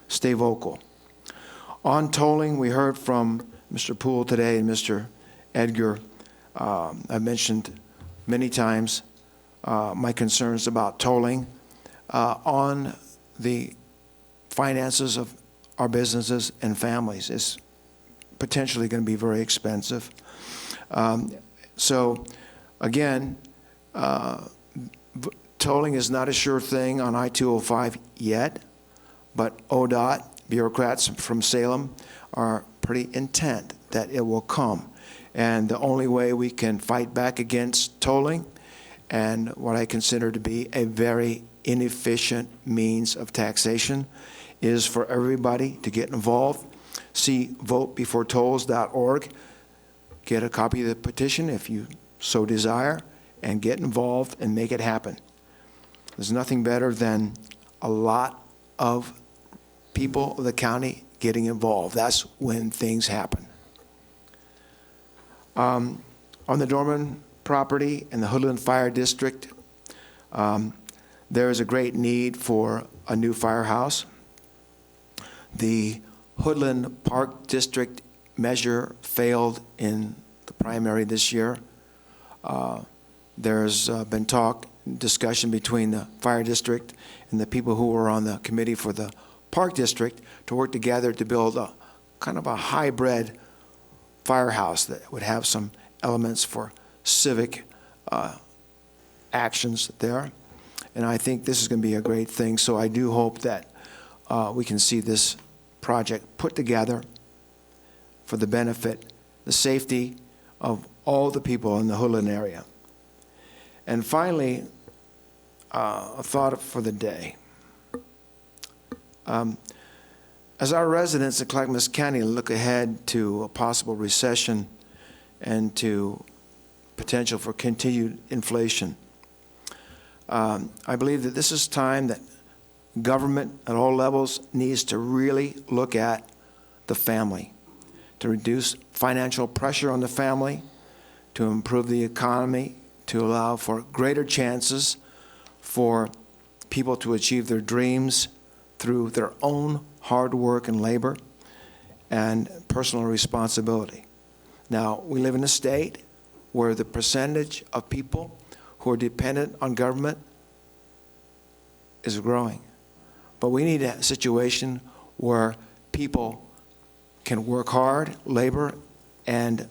Stay vocal. On tolling, we heard from Mr. Poole today and Mr. Edgar. I've mentioned many times my concerns about tolling on the finances of our businesses and families is potentially going to be very expensive. So again, tolling is not a sure thing on I-205 yet, but ODOT, bureaucrats from Salem, are pretty intent that it will come. And the only way we can fight back against tolling and what I consider to be a very inefficient means of taxation is for everybody to get involved. See votebeforetolls.org. Get a copy of the petition if you so desire, and get involved and make it happen. There's nothing better than a lot of people of the county getting involved. That's when things happen. On the Dorman property in the Hoodland Fire District, there is a great need for a new firehouse. The Hoodland Park District measure failed in the primary this year. There's been discussion between the fire district and the people who were on the committee for the park district to work together to build a kind of a hybrid firehouse that would have some elements for civic actions there. And I think this is going to be a great thing. So I do hope that we can see this project put together for the benefit, the safety of all the people in the Hoodland area. And finally, a thought for the day. As our residents in Clackamas County look ahead to a possible recession and to potential for continued inflation, I believe that this is time that government at all levels needs to really look at the family, to reduce financial pressure on the family, to improve the economy, to allow for greater chances for people to achieve their dreams through their own hard work and labor and personal responsibility. Now, we live in a state where the percentage of people who are dependent on government is growing. But we need a situation where people can work hard, labor, and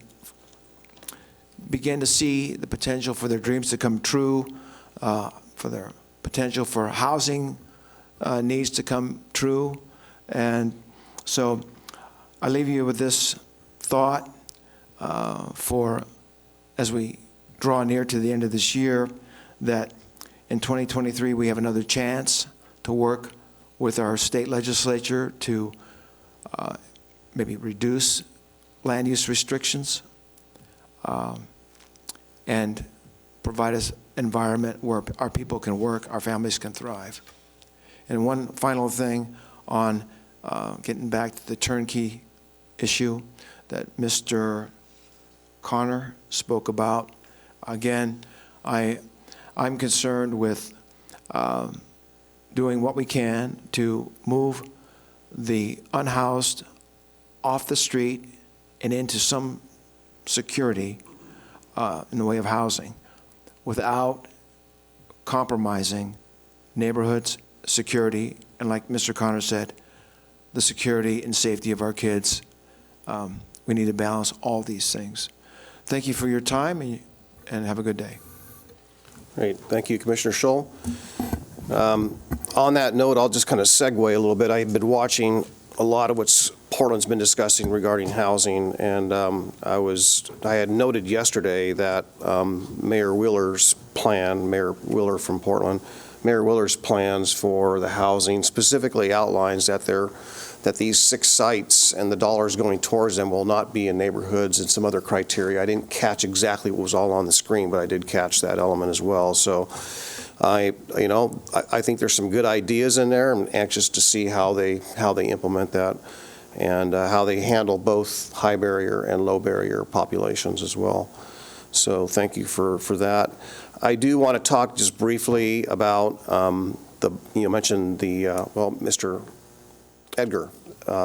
begin to see the potential for their dreams to come true, for their potential for housing needs to come true. And so I leave you with this thought for as we draw near to the end of this year, that In 2023, we have another chance to work with our state legislature to maybe reduce land use restrictions and provide us an environment where our people can work, our families can thrive. And one final thing on getting back to the turnkey issue that Mr. Connor spoke about. Again, I'm concerned with doing what we can to move the unhoused off the street and into some security in the way of housing without compromising neighborhoods, security, and like Mr. Connor said, the security and safety of our kids. We need to balance all these things. Thank you for your time and have a good day. Great. Thank you, Commissioner Scholl. On that note, I'll just kind of segue a little bit. I've been watching a lot of what Portland's been discussing regarding housing, and I had noted yesterday that Mayor Wheeler's plan, Mayor Wheeler from Portland, Mayor Wheeler's plans for the housing specifically outlines that these 6 sites and the dollars going towards them will not be in neighborhoods and some other criteria. I didn't catch exactly what was all on the screen, but I did catch that element as well. So I think there's some good ideas in there. I'm anxious to see how they implement that and how they handle both high barrier and low barrier populations as well. So thank you for that. I do want to talk just briefly about mentioned Mr. Edgar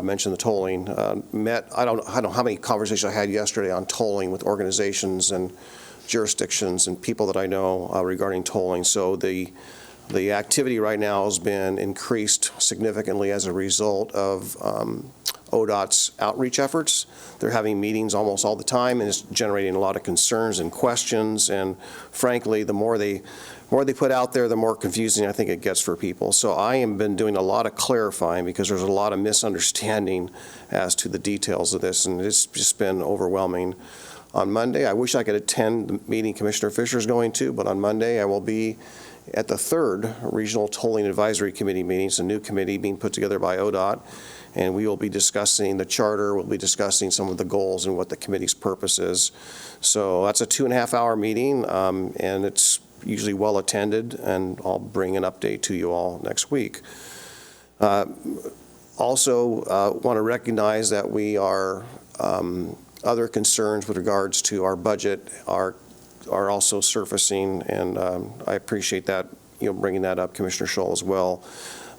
mentioned the tolling. I don't know how many conversations I had yesterday on tolling with organizations and jurisdictions and people that I know regarding tolling. So the activity right now has been increased significantly as a result of ODOT's outreach efforts. They're having meetings almost all the time, and it's generating a lot of concerns and questions. And frankly, the more they put out there, the more confusing I think it gets for people. So I have been doing a lot of clarifying because there's a lot of misunderstanding as to the details of this, and it's just been overwhelming. On Monday, I wish I could attend the meeting Commissioner Fisher is going to, but on Monday I will be at the 3rd Regional Tolling Advisory Committee meeting. It's a new committee being put together by ODOT, and we will be discussing the charter, we'll be discussing some of the goals and what the committee's purpose is. So that's a 2.5-hour meeting, and it's usually well attended, and I'll bring an update to you all next week. Also, want to recognize that we are other concerns with regards to our budget are also surfacing, and I appreciate that, bringing that up, Commissioner Scholl, as well.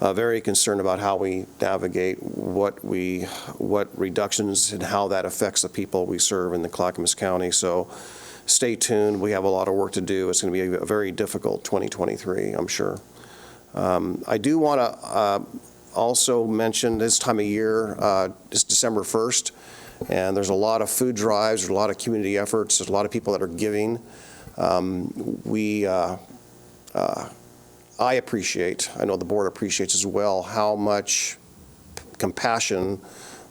Very concerned about how we navigate what reductions and how that affects the people we serve in the Clackamas County. So stay tuned. We have a lot of work to do. It's going to be a very difficult 2023, I'm sure. I do want to also mention this time of year, it's December 1st. And there's a lot of food drives, there's a lot of community efforts, there's a lot of people that are giving. I appreciate, I know the board appreciates as well, how much compassion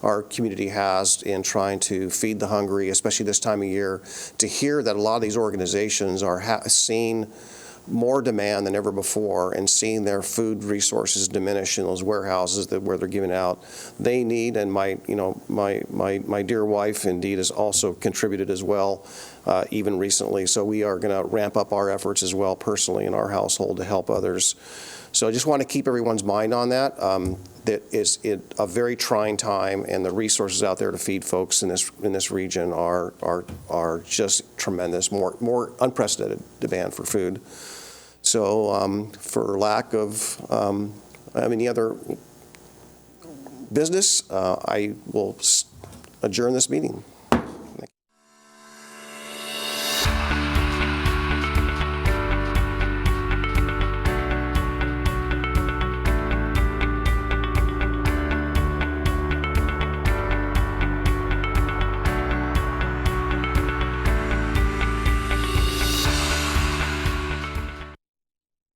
our community has in trying to feed the hungry, especially this time of year. To hear that a lot of these organizations are seeing more demand than ever before and seeing their food resources diminish in those warehouses where they're giving out. They need, and my dear wife indeed has also contributed as well, even recently. So we are going to ramp up our efforts as well personally in our household to help others. So I just want to keep everyone's mind on that. That is a very trying time, and the resources out there to feed folks in this region are just tremendous. More unprecedented demand for food. So for lack of any other business, I will adjourn this meeting.